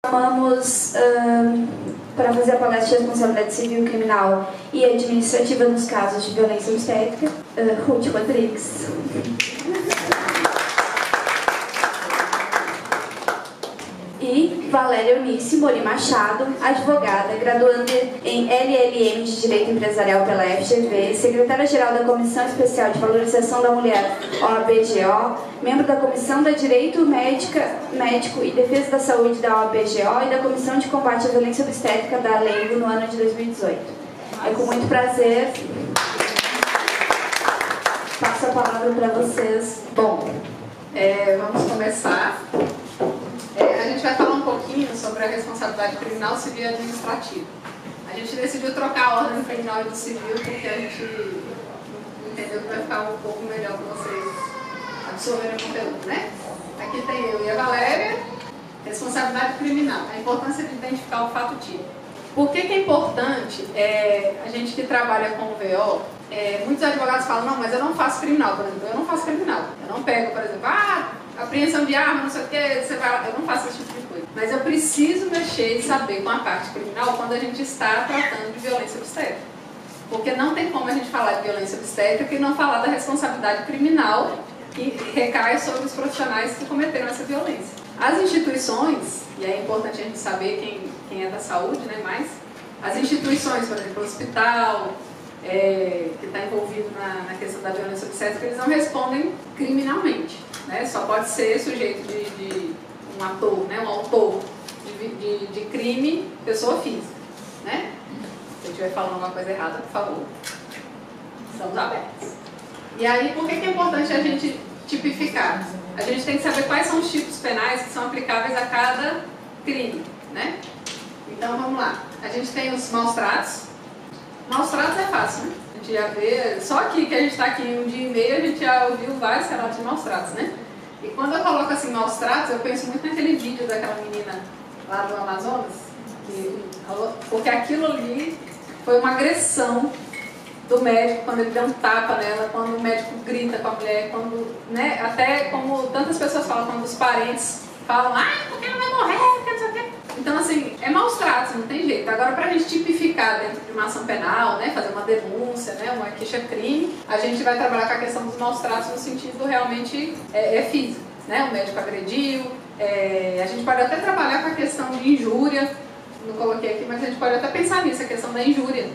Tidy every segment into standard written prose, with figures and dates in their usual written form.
Chamamos para fazer a palestra de responsabilidade civil, criminal e administrativa nos casos de violência obstétrica, Ruth Rodrigues. E Valéria Eunice Mori Machado, advogada, graduanda em LLM de Direito Empresarial pela FGV, secretária-geral da Comissão Especial de Valorização da Mulher, OABGO, membro da Comissão de Direito Médico e Defesa da Saúde da OABGO e da Comissão de Combate à Violência Obstétrica da LEIGO no ano de 2018. É com muito prazer. Passo a palavra para vocês. Bom, vamos começar. A gente vai falar um pouquinho sobre a responsabilidade criminal, civil e administrativa. A gente decidiu trocar a ordem do criminal e do civil porque a gente entendeu que vai ficar um pouco melhor para vocês absorverem o conteúdo, né? Aqui tem eu e a Valéria. Responsabilidade criminal, a importância de identificar o fato típico. Por que é importante a gente que trabalha com o VO? Muitos advogados falam, não, mas eu não faço criminal, por exemplo, eu não faço criminal. Eu não pego, por exemplo, apreensão de arma, não sei o que, você vai lá. Eu não faço esse tipo de coisa. Mas eu preciso mexer e saber com a parte criminal quando a gente está tratando de violência obstétrica. Porque não tem como a gente falar de violência obstétrica e não falar da responsabilidade criminal que recai sobre os profissionais que cometeram essa violência. As instituições, e é importante a gente saber quem é da saúde, né, mas as instituições, por exemplo, o hospital, que está envolvido na questão da violência obstétrica, eles não respondem criminalmente. Né? Só pode ser sujeito de um ator, né? Um autor de crime, pessoa física. Né? Se eu estiver falando alguma coisa errada, por favor, estamos abertos. E aí, por que é importante a gente tipificar? A gente tem que saber quais são os tipos penais que são aplicáveis a cada crime. Né? Então, vamos lá. A gente tem os maus-tratos. Maus-tratos é fácil, né? A gente já vê, só aqui que a gente está aqui em um dia e meio, a gente já ouviu vários relatos de maus-tratos, né? E quando eu coloco assim maus-tratos, eu penso muito naquele vídeo daquela menina lá do Amazonas, porque aquilo ali foi uma agressão do médico, quando ele deu um tapa nela, quando o médico grita com a mulher, quando, né, até como tantas pessoas falam, quando os parentes falam, porque ela vai morrer, não sei o quê. Então, assim, é maus tratos, não tem jeito. Agora, para a gente tipificar dentro de uma ação penal, né, fazer uma denúncia, né, uma queixa-crime, a gente vai trabalhar com a questão dos maus tratos no sentido realmente físico. Né? O médico agrediu, a gente pode até trabalhar com a questão de injúria, não coloquei aqui, mas a gente pode até pensar nisso, a questão da injúria.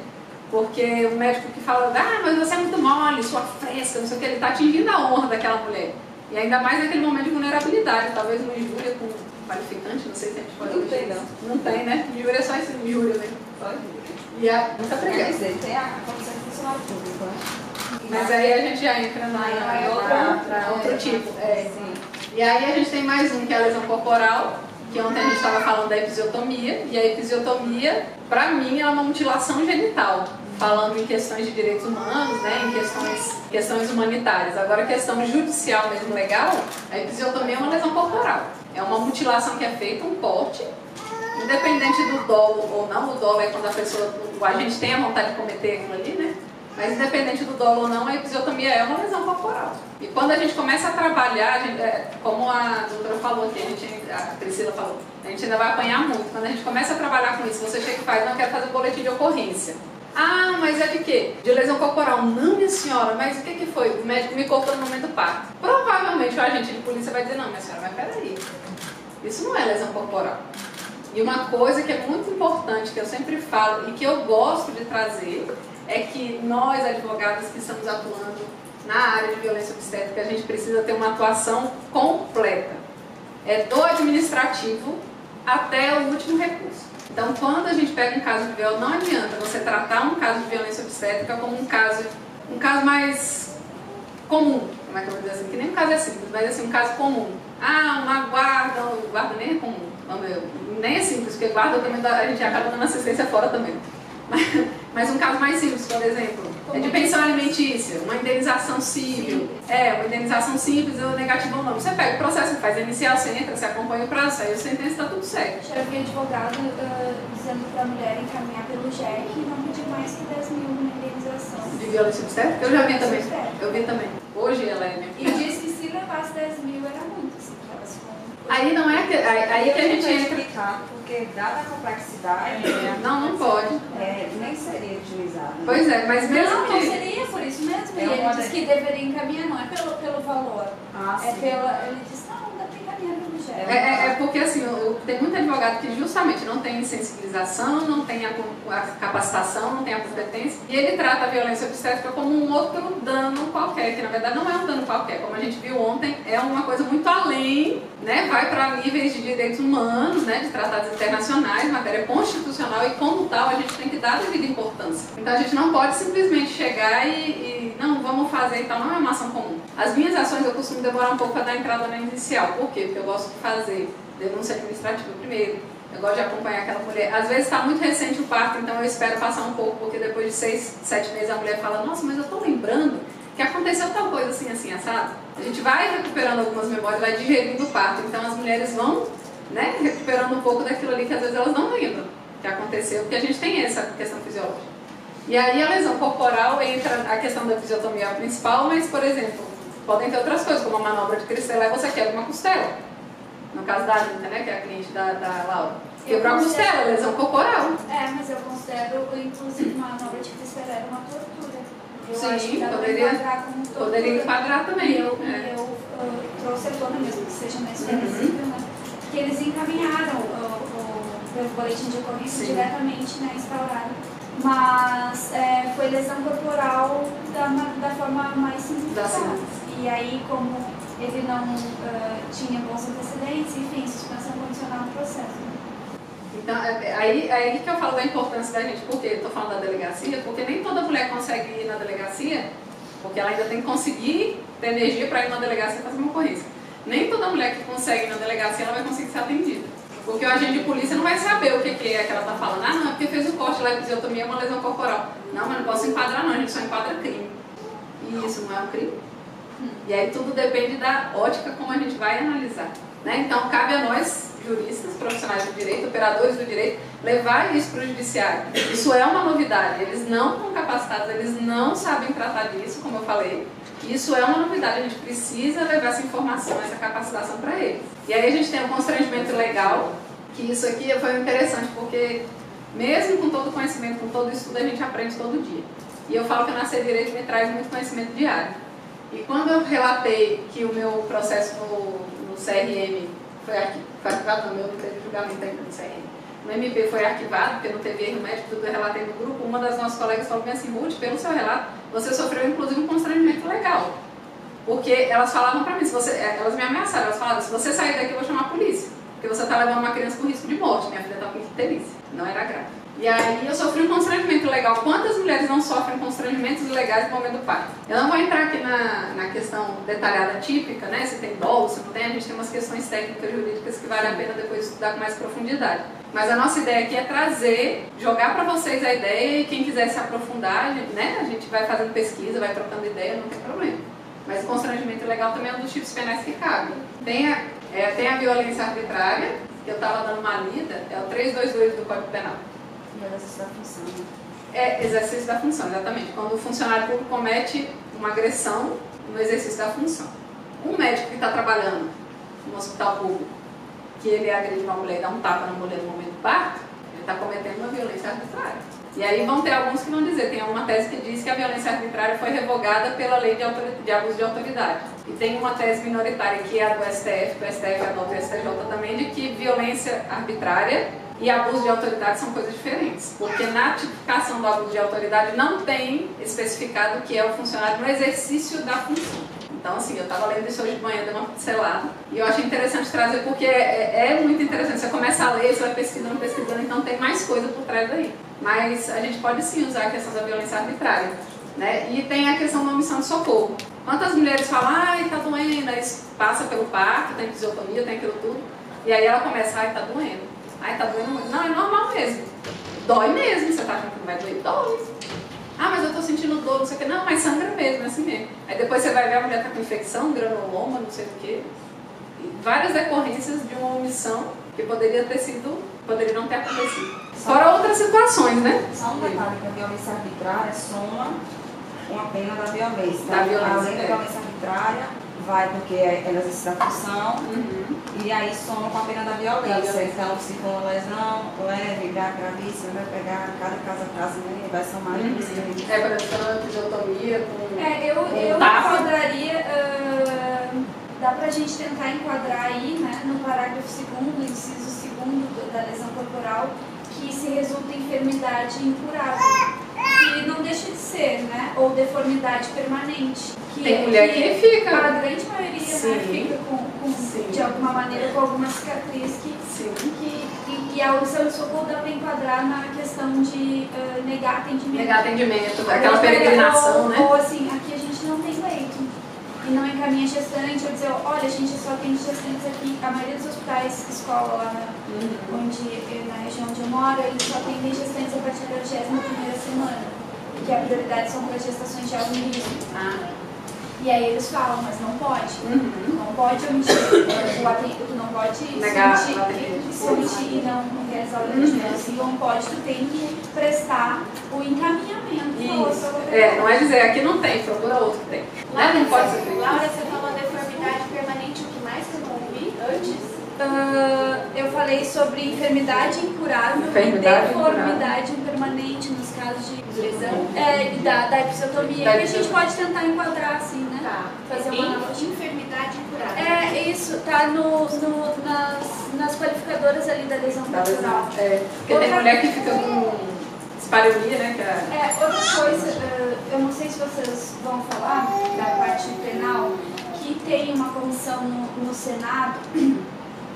Porque o médico que fala, mas você é muito mole, sua fresca, não sei o que, ele está atingindo a honra daquela mulher. E ainda mais naquele momento de vulnerabilidade, talvez uma injúria com qualificante, não sei se a gente pode ter. Não tem, né? Injúria é só isso, injúria, né? Só injúria. E nunca peguei. Tem a condição de funcionário público, né? Mas aí a gente já entra na outro tipo. Sim. E aí a gente tem mais um, que é a lesão corporal, que ontem a gente estava falando da episiotomia, e a episiotomia, para mim, é uma mutilação genital, falando em questões de direitos humanos, né, em questões humanitárias. Agora, a questão judicial mesmo, legal, a episiotomia é uma lesão corporal. É uma mutilação que é feita, um corte, independente do dolo ou não. O dolo é quando a gente tem a vontade de cometer aquilo ali, né? Mas independente do dolo ou não, a episiotomia é uma lesão corporal. E quando a gente começa a trabalhar, como a doutora falou aqui, a Priscila falou, a gente ainda vai apanhar muito. Quando a gente começa a trabalhar com isso, você chega e faz, não quero fazer boletim de ocorrência. Mas é de quê? De lesão corporal. Não, minha senhora, mas o que foi? O médico me cortou no momento do parto. Provavelmente o agente de polícia vai dizer, não, minha senhora, mas peraí. Isso não é lesão corporal. E uma coisa que é muito importante, que eu sempre falo e que eu gosto de trazer, é que nós, advogados que estamos atuando na área de violência obstétrica, a gente precisa ter uma atuação completa. Do administrativo até o último recurso. Então, quando a gente pega um caso de violência, não adianta você tratar um caso de violência obstétrica como um caso mais comum. Como é que eu vou dizer assim? Que nem um caso é simples, mas assim, um caso comum. Uma guarda nem é comum. Nem é simples, porque guarda também a gente acaba dando assistência fora também. Mas um caso mais simples, por exemplo, de pensão alimentícia, uma indenização civil. Uma indenização simples, ou negativa ou não. Você pega o processo, faz a inicial, você entra, você acompanha o prazo, aí a sentença está tudo certo. Já vi advogado dizendo para a mulher encaminhar pelo JEC e não pedir mais que 10 mil na indenização. De violência obstétrica? Eu já vi também. Eu vi também. Hoje ela é minha E diz que se levasse 10 mil era muito, assim, que elas Aí não é aí que a gente entra. explicar, porque dada a complexidade, Não pode. Nem seria utilizado. Pois é, mas mesmo Não, que... não seria por isso mesmo. E ele disse que deveria encaminhar, não é pelo valor. Ele disse, não deve encaminhar pelo objeto. Porque assim, tem muito advogado que justamente não tem sensibilização, não tem a capacitação, não tem a competência, e ele trata a violência obstétrica como um outro dano qualquer, que na verdade não é um dano qualquer, como a gente viu ontem, é uma coisa muito além, né? Vai para níveis de direitos humanos, né? De tratados internacionais, matéria constitucional, e como tal a gente tem que dar a devida importância. Então a gente não pode simplesmente chegar e não, vamos fazer, então não é uma ação comum. As minhas ações eu costumo demorar um pouco para dar entrada na inicial. Por quê? Porque eu gosto de fazer denúncia administrativa primeiro, eu gosto de acompanhar aquela mulher. Às vezes está muito recente o parto, então eu espero passar um pouco, porque depois de 6, 7 meses a mulher fala, nossa, mas eu estou lembrando que aconteceu tal coisa assim, assim, assado. A gente vai recuperando algumas memórias, vai digerindo o parto, então as mulheres vão, né, recuperando um pouco daquilo ali que às vezes elas não lembram que aconteceu, porque a gente tem essa questão fisiológica. E aí a lesão corporal entra a questão da fisiotomia principal, mas, por exemplo, podem ter outras coisas, como a manobra de Cristeler, você quebra uma costela. No caso da Anitta, né, que é a cliente da Laura. Quebrou a costela, lesão corporal. Mas eu considero, inclusive, uma manobra de Cristeler uma tortura. Sim, poderia enquadrar também. E eu trouxe à tona mesmo, que seja mais flexível, né? Que eles encaminharam pelo boletim de ocorrência diretamente, né, instaurado. Mas foi lesão corporal da forma mais simplificada. E aí, como ele não tinha bons antecedentes, enfim, suspensão condicional no processo. Então, aí que eu falo da importância da gente, porque eu estou falando da delegacia, porque nem toda mulher consegue ir na delegacia, porque ela ainda tem que conseguir ter energia para ir na delegacia e fazer uma ocorrência. Nem toda mulher que consegue ir na delegacia, ela vai conseguir ser atendida. Porque o agente de polícia não vai saber o que é que ela está falando. Ah, não, é porque fez o corte lá, episiotomia é uma lesão corporal. Não, mas não posso enquadrar não, a gente só enquadra crime. E isso não é um crime. E aí tudo depende da ótica como a gente vai analisar. Né? Então, cabe a nós, juristas, profissionais do direito, operadores do direito, levar isso para o judiciário. Isso é uma novidade. Eles não estão capacitados, eles não sabem tratar disso, como eu falei. Isso é uma novidade, a gente precisa levar essa informação, essa capacitação para eles. E aí a gente tem um constrangimento legal, que isso aqui foi interessante, porque mesmo com todo o conhecimento, com todo o estudo, a gente aprende todo dia. E eu falo que o Nascer Direito me traz muito conhecimento diário. E quando eu relatei que o meu processo no CRM foi arquivado, no meu não teve julgamento ainda no CRM, no MP foi arquivado, porque não teve erro médico, tudo eu relatei no grupo, uma das nossas colegas falou bem assim, Ruth, pelo seu relato, você sofreu inclusive um constrangimento legal. Porque elas falavam pra mim, elas me ameaçaram, elas falavam, se você sair daqui eu vou chamar a polícia, porque você tá levando uma criança com risco de morte, minha filha tá com icterícia, não era grave. E aí eu sofri um constrangimento legal. Quantas mulheres não sofrem constrangimentos ilegais no momento do parto? Eu não vou entrar aqui na questão detalhada típica, né? Se tem dolo, se não tem, a gente tem umas questões técnicas jurídicas que vale a pena depois estudar com mais profundidade. Mas a nossa ideia aqui é trazer, jogar para vocês a ideia e quem quiser se aprofundar, né? A gente vai fazendo pesquisa, vai trocando ideia, não tem problema. Mas o constrangimento ilegal também é um dos tipos penais que cabe. Tem a violência arbitrária, que eu estava dando uma lida, é o 322 do Código Penal. E o exercício da função. Exercício da função, exatamente. Quando o funcionário público comete uma agressão no exercício da função. Um médico que está trabalhando no hospital público, que ele agride uma mulher e dá um tapa na mulher no momento do parto, ele está cometendo uma violência arbitrária. E aí vão ter alguns que vão dizer, tem uma tese que diz que a violência arbitrária foi revogada pela lei de abuso de autoridade. E tem uma tese minoritária que é a do STF, que o STF adota o STJ também, de que violência arbitrária e abuso de autoridade são coisas diferentes, porque na tipificação do abuso de autoridade não tem especificado o que é o funcionário no exercício da função. Então, assim, eu estava lendo isso hoje de manhã, dei uma pincelada, e eu achei interessante trazer, porque é muito interessante. Você começa a ler, você vai pesquisando, então tem mais coisa por trás daí. Mas a gente pode sim usar a questão da violência arbitrária, né? E tem a questão da omissão de socorro. Quantas mulheres falam, ai, tá doendo, aí passa pelo parto, tem episiotomia, tem aquilo tudo, e aí ela começa, ai, tá doendo. Ai, tá doendo muito. Não, é normal mesmo. Dói mesmo. Você tá achando que não vai doer? Dói. Ah, mas eu tô sentindo dor, não sei o que. Não, mas sangra mesmo, é assim mesmo. Aí depois você vai ver a mulher tá com infecção, granuloma, não sei o que. E várias decorrências de uma omissão que poderia não ter acontecido. Fora outras situações, né? Só um detalhe, que a violência arbitrária soma uma pena da violência. Da violência, Além da violência arbitrária, vai porque é exercício da função, e aí soma com a pena da violência. Então, se for uma lesão leve, gravíssima, vai pegar cada caso a caso, né, e vai somar isso. É, por exemplo, episiotomia com Eu enquadraria, dá pra gente tentar enquadrar aí, né, no parágrafo 2º, inciso 2º da lesão corporal, que se resulta em enfermidade incurável, que não deixa de ser, né, ou deformidade permanente. Tem mulher que fica. A grande maioria, né, fica de alguma maneira com alguma cicatriz e a audição de socorro dá para enquadrar na questão de negar atendimento. Negar atendimento, aquela peregrinação, né? Ou assim, aqui a gente não tem leito e não encaminha gestante, ou dizer, olha, a gente só tem gestantes aqui. A maioria dos hospitais, escola lá na região onde eu moro, eles só atendem gestantes a partir da 21ª semana, que a prioridade são para gestações de alto risco. E aí eles falam, mas não pode. Não pode omitir. Tu não pode negar se omitir e não realizar o atendimento. Não pode, tu tem que prestar o encaminhamento. Não é dizer, aqui não tem, procura outro que tem. Não pode ser feito. Laura, você falou deformidade permanente, o que mais que eu ouvi antes? Eu falei sobre enfermidade incurável e deformidade permanente nos casos de lesão, da episiotomia, que a gente pode tentar enquadrar assim, né? Tá. Fazer uma analogia. Enfermidade incurável. Isso, tá nas qualificadoras ali da lesão corporal. Porque tem mulher que fica com dispareunia, né? Outra coisa, eu não sei se vocês vão falar da parte penal, que tem uma comissão no Senado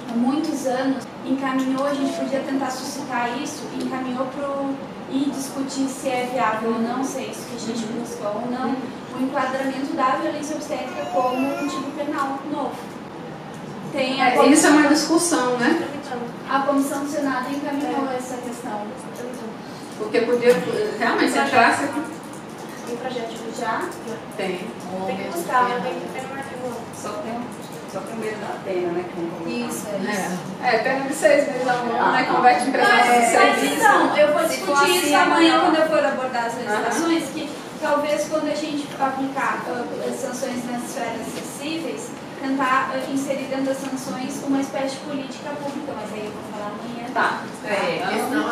há muitos anos, encaminhou, a gente podia tentar suscitar isso, encaminhou e discutir se é viável ou não, se é isso que a gente busca ou não, o enquadramento da violência obstétrica como um tipo penal novo. Isso é uma discussão, né? A comissão do Senado encaminhou essa questão. Porque podia realmente ser clássico. Tem projeto Já? Tem. Tem que buscar, mas tem que ter mais Só tem medo da pena, né? Isso. Pena de 6 meses a um, né? Converte em prestação de Mas serviço. então, eu vou discutir isso amanhã quando eu for abordar as legislações, legislações, que talvez quando a gente aplicar as sanções nas esferas acessíveis, tentar inserir dentro das sanções uma espécie de política pública, mas aí eu vou falar amanhã. Tá. Senão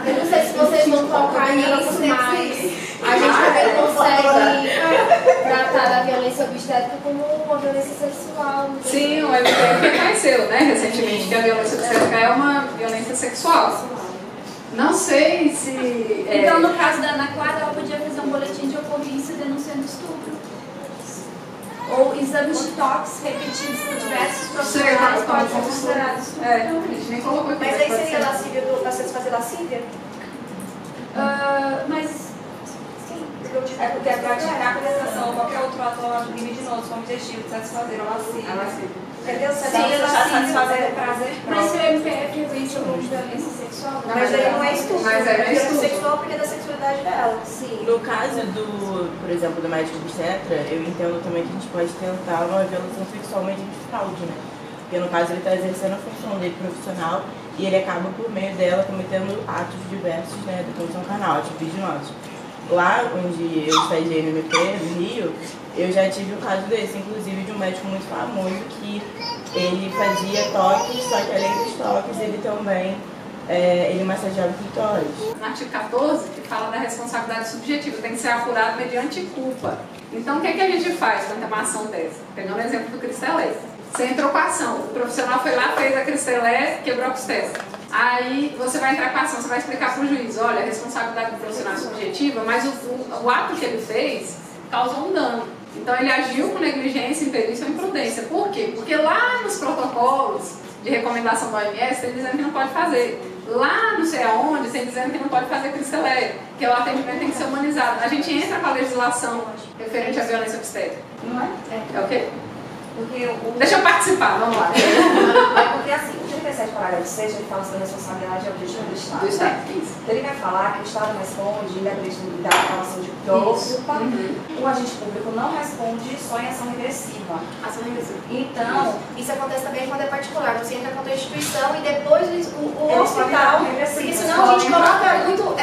eu não sei se vocês vão tocar nisso, mas a gente também consegue tratar da violência obstétrica como uma violência sexual. Sim, o MPF reconheceu, né, recentemente, que a violência obstétrica é uma violência sexual. Não sei se... Então, no caso da Ana Clara, ela podia fazer um boletim de ocorrência denunciando estupro. Ou exames de tox repetidos por diversos profissionais podem ser considerados estupro. A gente nem colocou aqui. Mas aí seria lascívia do paciente fazer lascívia? Mas... Sim. É porque a praticar a penetração ou qualquer outro ato libidinoso com o objetivo de satisfazer a lascívia. Entendeu? Sim, satisfazer o prazer. Mas se o MPF reconheceu como violência sexual... Mas ele não é estupro. Mas é violência estupro. sexual porque é da sexualidade dela. Sim. No caso por exemplo, do médico obstetra, eu entendo também que a gente pode tentar uma violação sexual mediante fraude, né? Porque no caso ele está exercendo a função dele profissional e ele acaba por meio dela cometendo atos diversos, né, da condição carnal, tipo viginosos. Lá onde eu estagiei no MP, no Rio, eu já tive um caso desse, inclusive de um médico muito famoso que ele fazia toques, só que além dos toques ele também ele massageava o clitóris. No artigo 14, que fala da responsabilidade subjetiva, tem que ser apurado mediante culpa. Então, o que a gente faz quando tem uma ação dessa? Pegando o exemplo do Cristelé. Você entrou com a ação, o profissional foi lá, fez a Cristelé, quebrou a costela. Aí você vai entrar com a ação, você vai explicar para o juiz, olha, a responsabilidade do profissional é subjetiva, mas o ato que ele fez causou um dano. Então ele agiu com negligência, imperícia ou imprudência. Por quê? Porque lá nos protocolos de recomendação do OMS tem dizendo que não pode fazer. Lá não sei aonde tem dizendo que não pode fazer Cristelé, que o atendimento tem que ser humanizado. A gente entra com a legislação referente à violência obstétrica. Não é? É o quê? Porque Deixa eu participar, vamos lá. Porque assim, o 37 parágrafo 6, ele fala sobre a responsabilidade objetiva do Estado. Do Estado, né? isso. Então ele vai falar que o Estado responde, independente da reclamação de culpa. O agente público não responde só em ação regressiva. Ação regressiva. Então, isso acontece também quando é particular. Você entra contra a instituição e depois o hospital. Porque senão a gente coloca muito.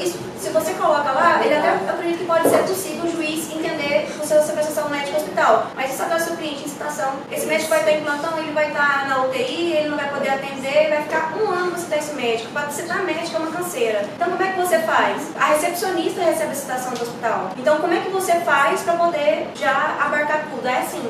Isso, se você coloca lá, ele até acredito que pode ser possível o juiz entender o seu você vai acessar um médico hospital. Mas isso acontece o cliente em situação. Esse médico vai estar em plantão, ele vai estar na UTI, ele não vai poder atender, vai ficar um ano você ter esse médico. Para você estar médico é uma canseira. Então como é que você faz? A recepcionista recebe a citação do hospital. Então como é que você faz para poder já abarcar tudo? É assim,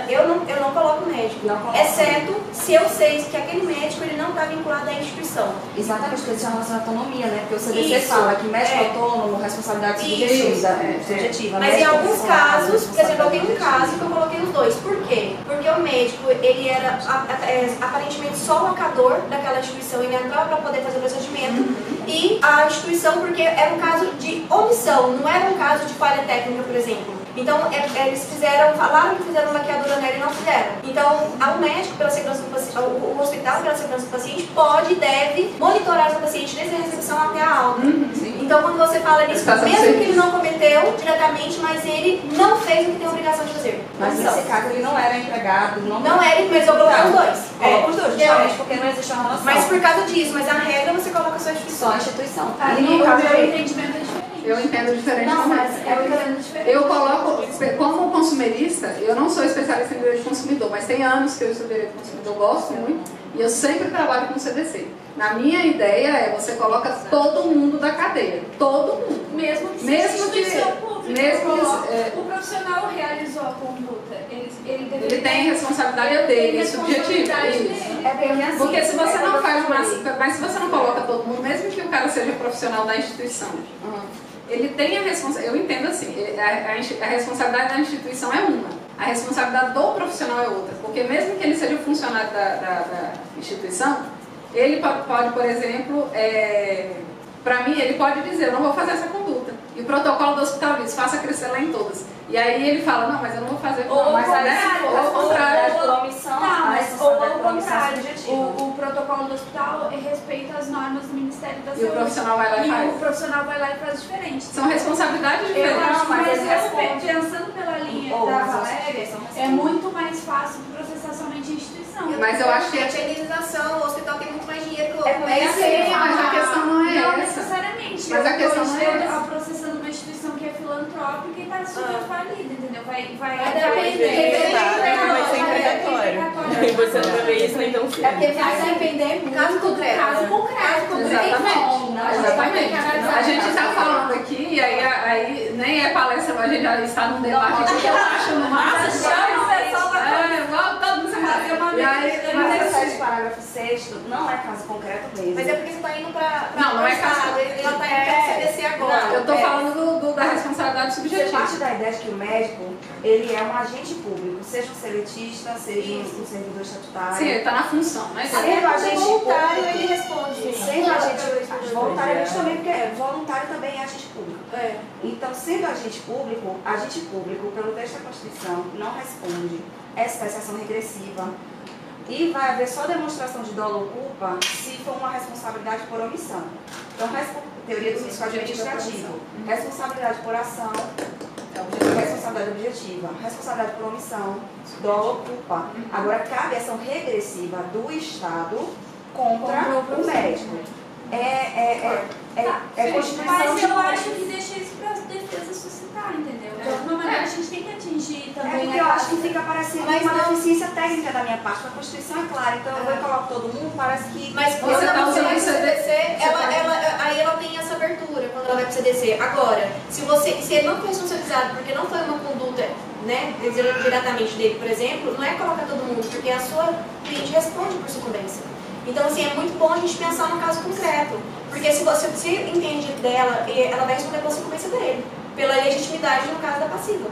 eu não coloco médico, exceto se eu sei que aquele médico ele não está vinculado à instituição. Exatamente, porque isso é uma relação à autonomia, né? Porque o CDC Isso. fala que médico autônomo, responsabilidade subjetiva. Mas em alguns casos, por exemplo, eu tenho um caso que eu coloquei os dois. Por quê? Porque o médico, ele era aparentemente só locador daquela instituição, ele entrava para poder fazer o procedimento, e a instituição, porque era um caso de omissão, não era um caso de falha técnica, por exemplo. Então, eles falaram que fizeram laqueadura nela e não fizeram. Então, o médico, pela segurança do paciente, o hospital, pela segurança do paciente, pode e deve monitorar essa paciente desde a recepção até a alta. Então, quando você fala nisso, mesmo que ele não cometeu diretamente, mas ele não fez o que tem a obrigação de fazer. Mas nesse caso ele não era empregado, não era, mas eu coloquei os dois. Coloca os dois, justamente porque não existe uma relação. Mas por causa disso, mas a regra você coloca só a instituição. Só a instituição. E no caso, o meu entendimento é diferente. Eu entendo diferente Não, também. mas eu entendo diferente. Eu coloco, como consumerista, eu não sou especialista em direito do consumidor, mas tem anos que eu estudo direito do consumidor, gosto muito, e eu sempre trabalho com o CDC. Na minha ideia você coloca todo mundo da cadeia, todo mundo. Mesmo que Mesmo seja que- instituição pública, mesmo o profissional realizou a conduta, Ele tem responsabilidade dele, é subjetivo. Isso. Porque se você não faz uma... Mas se você não coloca todo mundo, mesmo que o cara seja profissional da instituição, ele tem a responsabilidade... Eu entendo assim, a responsabilidade da instituição é uma, a responsabilidade do profissional é outra. Porque mesmo que ele seja funcionário da instituição, ele pode, por exemplo, para mim, ele pode dizer, eu não vou fazer essa conduta. E o protocolo do hospital diz, faça crescer lá em todas. E aí ele fala, não, mas eu não vou fazer. Ou mas ao ao contrário. Por omissão, ou ao contrário, o protocolo do hospital respeita as normas do Ministério da Saúde. E o profissional vai lá e faz. o profissional vai lá e faz diferente. São responsabilidades Eu diferentes. acho, mas ele responde. pensando pela linha da Valéria, é muito mais fácil processar somente a instituição. Mas eu acho que a indenização, o hospital tem muito mais dinheiro que o mas a questão não é Não essa. necessariamente. Mas a questão não é eu essa. estou processando uma instituição que é filantrópica e está super falida, entendeu? Vai depender. Vai ser empregatório. E você não vai ver isso nem tão cedo. É porque vai depender do caso concreto. Caso concreto. Exatamente. A gente está falando aqui, e aí nem é palestra, mas a gente já está num debate aqui que eu acho no máximo. Todo mundo se mata. E aí, Mas o parágrafo 6º não é caso concreto mesmo. Mas é porque você está indo para... Não é caso. Ela está indo para CDC agora. Eu estou falando da responsabilidade Você subjetiva. parte da ideia de que o médico, ele é um agente público, seja um seletista, seja um servidor estatutário. Sim, ele está na função, né? Sendo agente voluntário, público, ele responde. sendo agente voluntário também, porque voluntário também é agente público. Então, sendo agente público, pelo texto da Constituição, não responde essa taxação regressiva. E vai haver só demonstração de dolo ou culpa se for uma responsabilidade por omissão. Então, teoria do risco administrativo, responsabilidade por ação, responsabilidade objetiva, responsabilidade por omissão, dolo ou culpa. Agora, cabe ação regressiva do Estado contra o médico. Constituição Mas de eu acho que deixa isso para as defesas suscitar, entendeu? De alguma maneira a gente tem que atingir também. porque eu acho que fica parecendo uma deficiência técnica da minha parte. A Constituição é clara, então eu vou colocar todo mundo, parece que... Mas Você tá usando vai isso pro CDC, aí ela tem essa abertura quando ela vai pro CDC. Agora, se ele não foi responsabilizado porque não foi uma conduta, né, diretamente dele, por exemplo, não é colocar todo mundo, porque a sua cliente responde por sucumbência. Então, assim, é muito bom a gente pensar no caso concreto. Porque se você entende dela, ela vai responder pela sucumbência dele, pela legitimidade no caso da passiva.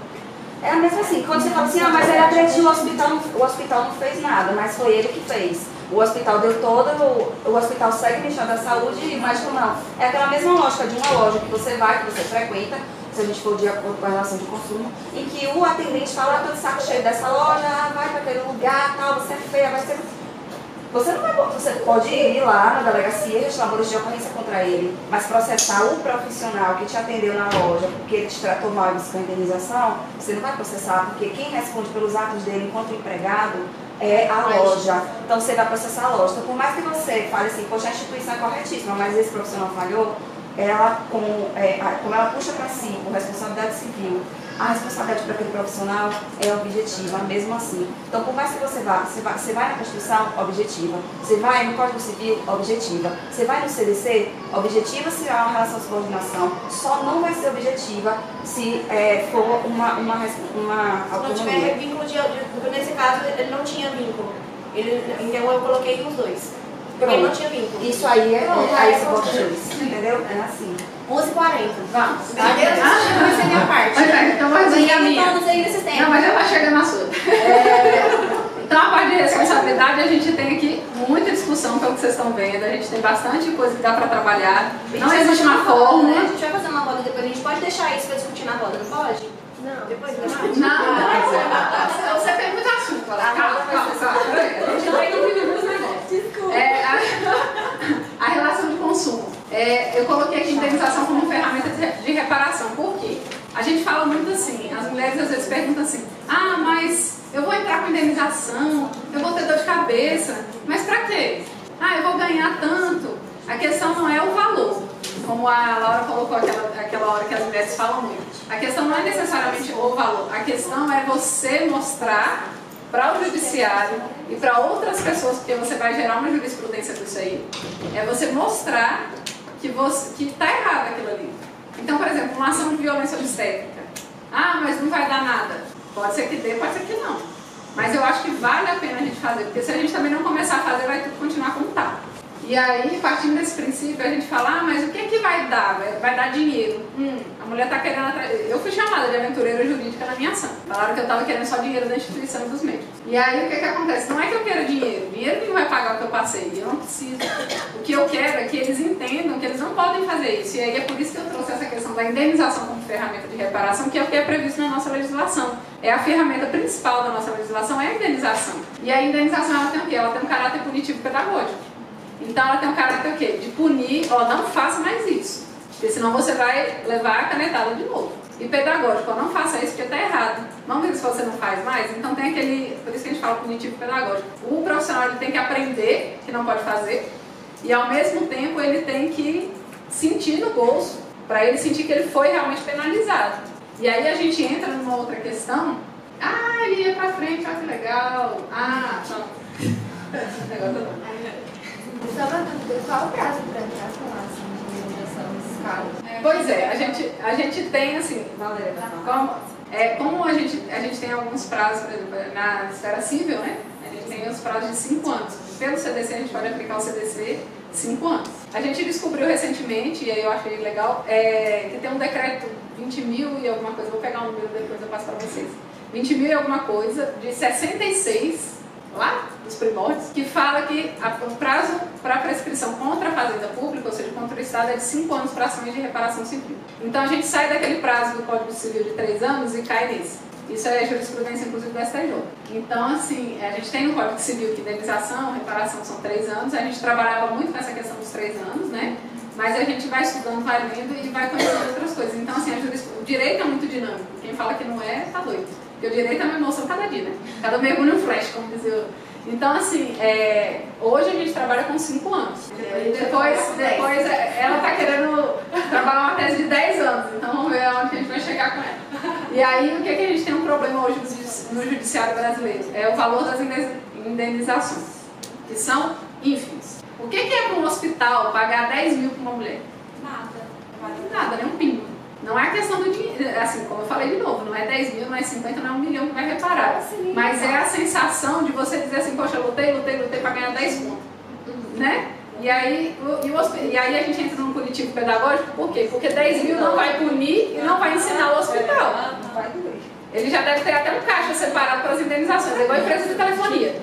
É mesmo assim, quando você fala assim, mas ele agrediu o hospital não fez nada, mas foi ele que fez. O hospital deu o hospital segue o Ministério da Saúde e o médico não. É aquela mesma lógica de uma loja que você vai, que você frequenta, se a gente for de acordo com a relação de consumo, em que o atendente fala, tô de saco cheio dessa loja, vai para aquele lugar, tal, você é feia, vai ser... Você pode ir lá na delegacia e registrar boletim de ocorrência contra ele, mas processar o profissional que te atendeu na loja porque ele te tratou mal e buscou indenização, você não vai processar, porque quem responde pelos atos dele enquanto empregado é a loja. Então você vai processar a loja. Então, por mais que você fale assim, poxa, a instituição é corretíssima, mas esse profissional falhou, ela, como ela puxa para si, por responsabilidade civil, a responsabilidade para aquele profissional é objetiva, mesmo assim. Então, por mais que você vai na Constituição, objetiva. Você vai no Código Civil, objetiva. Você vai no CDC, objetiva se há uma relação de subordinação. Só não vai ser objetiva se for uma autonomia. Se não tiver vínculo nesse caso, ele não tinha vínculo. Então eu coloquei os dois. Porque ele não tinha vínculo. Isso aí aí você bota dois, entendeu? É assim. 11h40. Vamos. Adeus, vai ser minha parte. Então vai ser a minha. Estamos aí nesse tempo. Não, mas já tá chegando a sua. Então, a parte de responsabilidade, a gente tem aqui muita discussão, pelo que vocês estão vendo. A gente tem bastante coisa que dá para trabalhar. Não existe uma fórmula. A gente vai fazer uma roda depois. A gente pode deixar isso para discutir na roda, não pode? Não. Depois do debate? Não. Você tem muito assunto. Calma. A gente vai dividir os negócios. Desculpa. A relação de consumo. Eu coloquei aqui indenização como ferramenta de reparação. Por quê? A gente fala muito assim, as mulheres às vezes perguntam assim, mas eu vou entrar com indenização, eu vou ter dor de cabeça, mas pra quê? Eu vou ganhar tanto. A questão não é o valor, como a Laura colocou aquela hora que as mulheres falam muito. A questão não é necessariamente o valor, a questão é você mostrar para o judiciário e para outras pessoas, porque você vai gerar uma jurisprudência disso aí, é você mostrar que está errado aquilo ali. Então, por exemplo, uma ação de violência obstétrica. Mas não vai dar nada. Pode ser que dê, pode ser que não. Mas eu acho que vale a pena a gente fazer, porque se a gente também não começar a fazer, vai tudo continuar como está. E aí, partindo desse princípio, a gente fala, mas o que vai dar? Vai dar dinheiro. A mulher está querendo atrás. Eu fui chamada de aventureira jurídica na minha ação. Falaram que eu estava querendo só dinheiro da instituição e dos médicos. E aí, o que acontece? Não é que eu quero dinheiro. Dinheiro que não vai pagar o que eu passei. Eu não preciso. O que eu quero é que eles entendam que eles não podem fazer isso. E aí, é por isso que eu trouxe essa questão da indenização como ferramenta de reparação, que é o que é previsto na nossa legislação. É a ferramenta principal da nossa legislação, é a indenização. E a indenização, ela tem o quê? Ela tem um caráter punitivo pedagógico. Então ela tem um caráter o quê? De punir, não faça mais isso, porque senão você vai levar a canetada de novo. E pedagógico, não faça isso porque está errado. Vamos ver se você não faz mais? Então tem aquele, por isso que a gente fala punitivo pedagógico. O profissional ele tem que aprender que não pode fazer e ao mesmo tempo ele tem que sentir no bolso, para ele sentir que ele foi realmente penalizado. E aí a gente entra numa outra questão, ele ia pra frente, olha que legal, Só uma dúvida, qual o prazo para entrar com a ação de indenização nesse caso? Pois é, a gente tem assim, como a gente tem alguns prazos, por exemplo, na esfera civil, né? A gente tem os prazos de 5 anos. Pelo CDC a gente pode aplicar o CDC 5 anos. A gente descobriu recentemente, e aí eu achei legal, que tem um decreto 20.000 e alguma coisa, vou pegar um número depois eu passo para vocês. 20.000 e alguma coisa, de 66, lá dos primórdios, que fala que o prazo para prescrição contra a fazenda pública, ou seja, contra o Estado, é de 5 anos para ações de reparação civil. Então a gente sai daquele prazo do Código Civil de 3 anos e cai nesse. Isso é jurisprudência, inclusive, do STJ. Então, assim, a gente tem no Código Civil que indenização, reparação são 3 anos, a gente trabalhava muito nessa questão dos 3 anos, né? Mas a gente vai estudando, vai lendo e vai conhecendo outras coisas. Então, assim, o direito é muito dinâmico. Quem fala que não é, tá doido. Porque o direito é uma emoção cada dia, né? Cada mergulho um flash, como dizia eu. Então, assim, hoje a gente trabalha com 5 anos. Depois ela está querendo trabalhar uma tese de 10 anos. Então, vamos ver onde a gente vai chegar com ela. E aí, o que a gente tem um problema hoje no judiciário brasileiro? É o valor das indenizações, que são ínfimos. O que é para um hospital pagar 10 mil para uma mulher? Nada. Não vale nada, nem um pingo. Não é a questão do dinheiro, assim, como eu falei de novo, não é 10 mil, não é 50, não é 1 milhão que vai reparar. Mas é a sensação de você dizer assim, poxa, eu lutei para ganhar 10 pontos, né? E aí a gente entra num punitivo pedagógico, por quê? Porque 10 mil não vai punir e não vai ensinar o hospital. Ele já deve ter até um caixa separado para as indenizações, é igual a empresa de telefonia.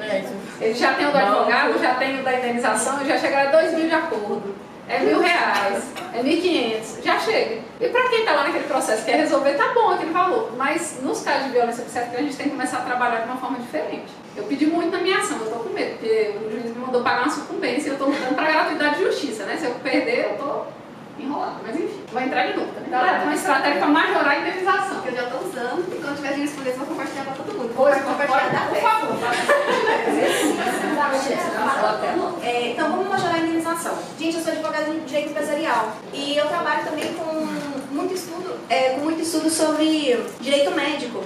Ele já tem o do advogado, já tem o da indenização, já chega a 2 mil de acordo. É R$1.000, é 1.500, já chega. E para quem está lá naquele processo que quer resolver, tá bom aquele valor. Mas nos casos de violência obstétrica a gente tem que começar a trabalhar de uma forma diferente. Eu pedi muito na minha ação, eu estou com medo, porque o juiz me mandou pagar uma sucumbência e eu estou lutando para gratuidade de justiça, né? Se eu perder, eu estou enrolada. Mas enfim, vou entrar de luta, né? Então, é uma estratégia para majorar a indenização. Que eu já estou usando e quando tiver jurisprudência eu vou compartilhar para todo mundo. Pois, por favor. Então vamos majorar a indenização. formação. Gente, eu sou advogada de direito empresarial e eu trabalho também com muito estudo sobre direito médico.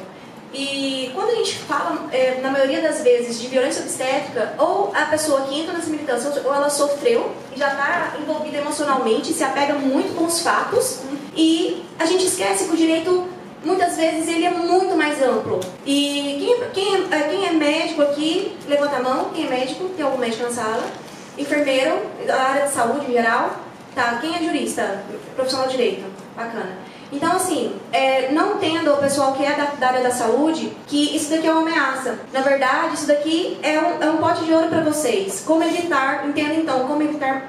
E quando a gente fala, na maioria das vezes, de violência obstétrica, ou a pessoa que entra nessa militância, ou ela sofreu e já está envolvida emocionalmente, se apega muito com os fatos, e a gente esquece que o direito, muitas vezes, ele é muito mais amplo. E quem é médico aqui, levanta a mão, quem é médico, tem algum médico na sala, enfermeiro, da área de saúde em geral, tá? Quem é jurista, profissional de direito, bacana. Então, assim, não entenda o pessoal que é da área da saúde que isso daqui é uma ameaça. Na verdade, isso daqui é um pote de ouro para vocês. Como evitar, entenda então, como evitar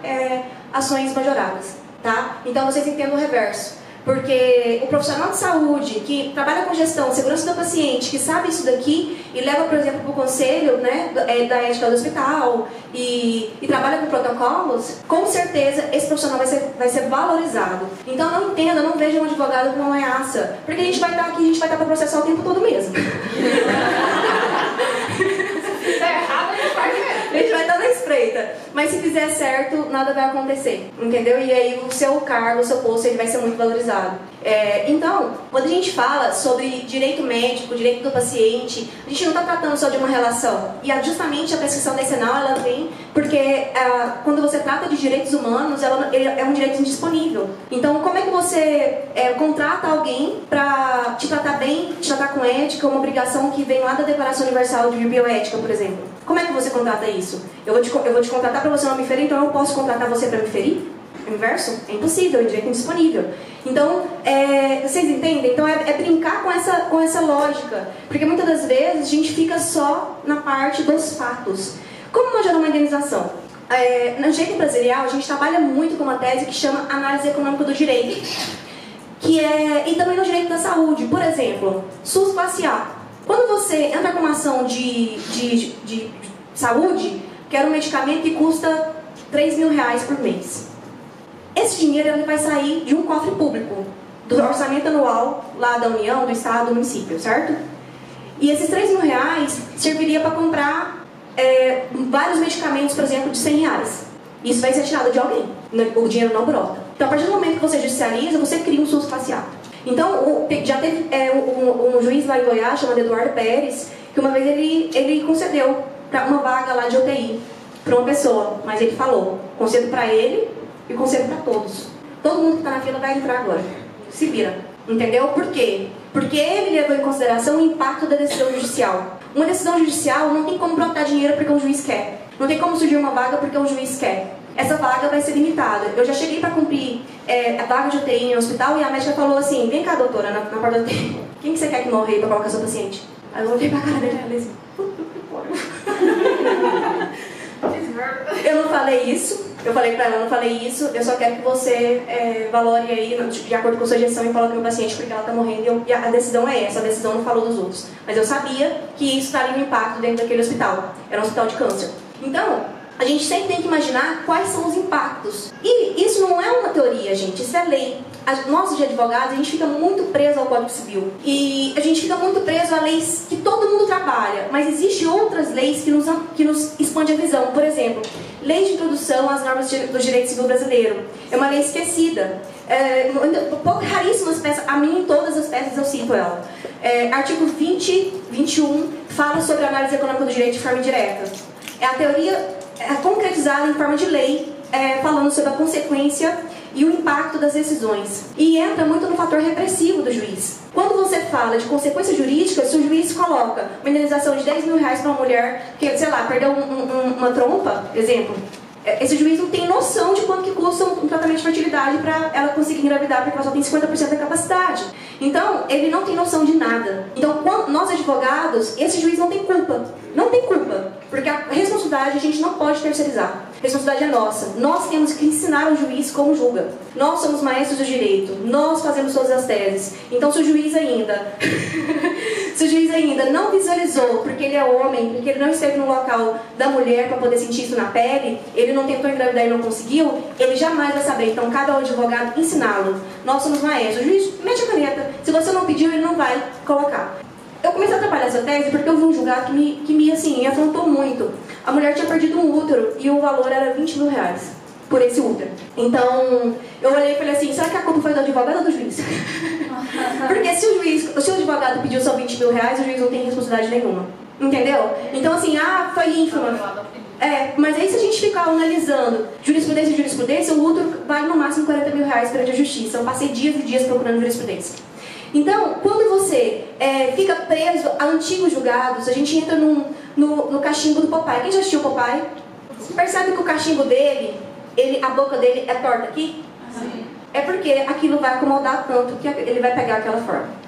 ações majoradas, tá? Então, vocês entendam o reverso. Porque o profissional de saúde que trabalha com gestão, segurança do paciente, que sabe isso daqui e leva, por exemplo, para o conselho, né, da ética do hospital e trabalha com protocolos, com certeza esse profissional vai ser valorizado. Então não entenda, não veja um advogado como uma ameaça, porque a gente vai estar aqui, a gente vai estar para processar o tempo todo mesmo. Se der errado, a gente vai ver. A gente vai estar na espreita. Mas se fizer certo, nada vai acontecer. Entendeu? E aí o seu cargo, o seu posto, ele vai ser muito valorizado. Então, quando a gente fala sobre direito médico, direito do paciente, a gente não está tratando só de uma relação. E justamente a prescrição decenal, ela vem porque quando você trata de direitos humanos, ele é um direito indisponível. Então, como é que você contrata alguém para te tratar bem, te tratar com ética, uma obrigação que vem lá da Declaração Universal de Bioética, por exemplo? Como é que você contrata isso? Eu vou te contratar para você não me ferir, então eu posso contratar você para me ferir? O inverso? É impossível, é direito indisponível. Então, vocês entendem? Então, é brincar com essa lógica. Porque muitas das vezes a gente fica só na parte dos fatos. Como nós geramos uma indenização? No direito empresarial, a gente trabalha muito com uma tese que chama análise econômica do direito. E também no direito da saúde. Por exemplo, SUS classe A. Quando você entra com uma ação de saúde, que era um medicamento que custa R$3.000 por mês. Esse dinheiro ele vai sair de um cofre público, do orçamento anual lá da União, do Estado, do município, certo? E esses R$3.000 serviria para comprar vários medicamentos, por exemplo, de R$100. Isso vai ser tirado de alguém, o dinheiro não brota. Então, a partir do momento que você judicializa, você cria um SUS classe A. Então, já teve um juiz lá em Goiás, chamado Eduardo Pérez, que uma vez ele concedeu uma vaga lá de UTI para uma pessoa, mas ele falou, concedo para ele e concedo para todos. Todo mundo que está na fila vai entrar agora. Se vira. Entendeu? Por quê? Porque ele levou em consideração o impacto da decisão judicial. Uma decisão judicial não tem como brotar dinheiro porque um juiz quer. Não tem como surgir uma vaga porque um juiz quer. Essa vaga vai ser limitada. Eu já cheguei para cumprir a vaga de UTI em um hospital e a médica falou assim, vem cá, doutora, na porta da UTI. Quem que você quer que morra aí para colocar seu paciente? Aí eu olhei para a cara dele e falei assim, eu não falei isso. Eu falei pra ela, eu não falei isso, eu só quero que você valore aí, de acordo com sua gestão, e coloque meu paciente porque ela tá morrendo. E a decisão é essa, a decisão não falou dos outros. Mas eu sabia que isso traria um impacto dentro daquele hospital. Era um hospital de câncer. Então, a gente sempre tem que imaginar quais são os impactos. E isso não é uma teoria, gente, isso é lei. Nós, de advogados, a gente fica muito preso ao Código Civil. E a gente fica muito preso a leis que todo mundo trabalha. Mas existem outras leis que nos expandem a visão. Por exemplo, lei de introdução às normas do direito civil brasileiro. É uma lei esquecida. Raríssimas peças, a mim em todas as peças eu cito ela. Artigo 20, 21, fala sobre a análise econômica do direito de forma indireta. A teoria concretizada em forma de lei, falando sobre a consequência e o impacto das decisões. E entra muito no fator repressivo do juiz. Quando você fala de consequência jurídica, se o juiz coloca uma indenização de R$10.000 para uma mulher que, sei lá, perdeu uma trompa, exemplo, esse juiz não tem noção de quanto que custa um tratamento de fertilidade para ela conseguir engravidar, porque ela só tem 50% da capacidade. Então, ele não tem noção de nada. Então, nós advogados, esse juiz não tem culpa. Não tem culpa. Porque a responsabilidade a gente não pode terceirizar. A responsabilidade é nossa. Nós temos que ensinar o juiz como julga. Nós somos maestros do direito. Nós fazemos todas as teses. Então, se o juiz ainda não visualizou, porque ele é homem, porque ele não esteve no local da mulher para poder sentir isso na pele, ele não tentou engravidar e não conseguiu, ele jamais vai saber. Então, cabe ao advogado ensiná-lo. Nós somos maestros. O juiz, mete a caneta. Se você não pediu, ele não vai colocar. Eu comecei a trabalhar essa tese porque eu vi um julgado que me afrontou muito. A mulher tinha perdido um útero e o valor era R$20.000. por esse útero. Então, eu olhei e falei assim, será que a culpa foi do advogado ou do juiz? Porque se o advogado pediu só 20 mil reais, o juiz não tem responsabilidade nenhuma. Entendeu? Então assim, foi ínfima. Mas aí se a gente ficar analisando jurisprudência, o útero vale no máximo 40 mil reais perante a justiça. Eu passei dias e dias procurando jurisprudência. Então, quando você fica preso a antigos julgados, a gente entra no cachimbo do Popeye. Quem já assistiu o Popeye? Percebe que o cachimbo dele, a boca dele é torta aqui? Sim. É porque aquilo vai acomodar tanto que ele vai pegar aquela forma.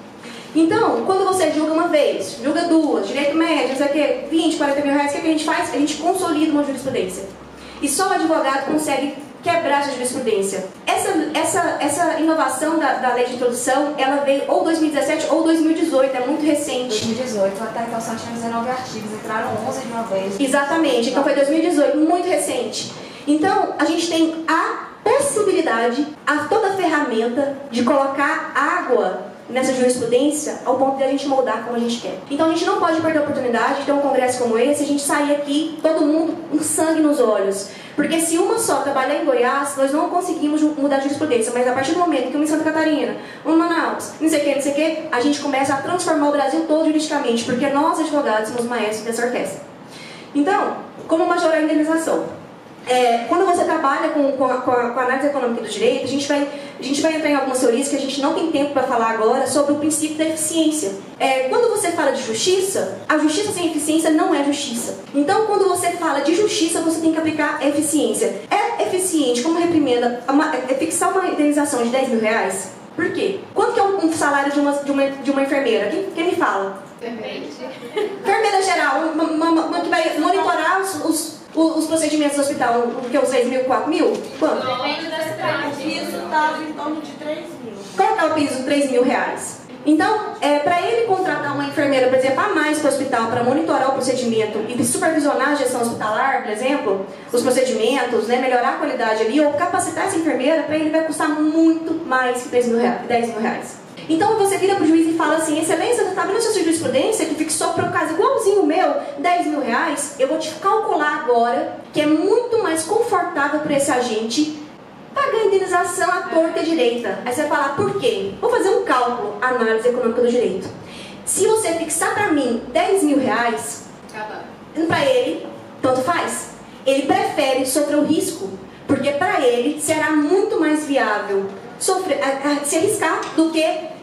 Então, quando você julga uma vez, julga duas, direito médio, não sei o quê, 20, 40 mil reais, o que a gente faz? A gente consolida uma jurisprudência. E só o advogado consegue quebrar essa jurisprudência. Essa inovação da lei de introdução, ela veio ou 2017 ou 2018, é muito recente. 2018, até então só tinha 19 artigos, entraram 11 de uma vez. Exatamente, então foi 2018, muito recente. Então, a gente tem a possibilidade, toda a ferramenta de colocar água nessa jurisprudência ao ponto de a gente moldar como a gente quer. Então a gente não pode perder a oportunidade de ter um congresso como esse, a gente sair aqui, todo mundo com sangue nos olhos. Porque se uma só trabalhar em Goiás, nós não conseguimos mudar a jurisprudência, mas a partir do momento que uma em Santa Catarina, uma em Manaus, não sei o que, a gente começa a transformar o Brasil todo juridicamente, porque nós, advogados, somos maestros dessa orquestra. Então, como majorar a indenização? Quando você trabalha com a análise econômica do direito, a gente vai entrar em algumas teorias que a gente não tem tempo para falar agora sobre o princípio da eficiência. Quando você fala de justiça, a justiça sem eficiência não é justiça. Então, quando você fala de justiça, você tem que aplicar a eficiência. É eficiente, como reprimenda, fixar uma indenização de 10 mil reais? Por quê? Quanto que é um salário de uma enfermeira? Quem me fala? Enfermeira geral, uma que vai monitorar os procedimentos do hospital, que é os 6 mil, 4 mil? Quanto? Depende da cidade. O piso estava em torno de 3 mil. Qual é o piso? 3 mil reais. Então, para ele contratar uma enfermeira, por exemplo, a mais para o hospital, para monitorar o procedimento e supervisionar a gestão hospitalar, por exemplo, os procedimentos, melhorar a qualidade ali, ou capacitar essa enfermeira, para ele vai custar muito mais que 10 mil reais. Então você vira para o juiz e fala assim, excelência, você está vendo essa jurisprudência que fixou para um caso igualzinho o meu, 10 mil reais, eu vou te calcular agora que é muito mais confortável para esse agente pagar a indenização à torta e à direita. Aí você vai falar, por quê? Vou fazer um cálculo, análise econômica do direito. Se você fixar para mim 10 mil reais, para ele, tanto faz. Ele prefere sofrer o risco, porque para ele será muito mais viável se arriscar do que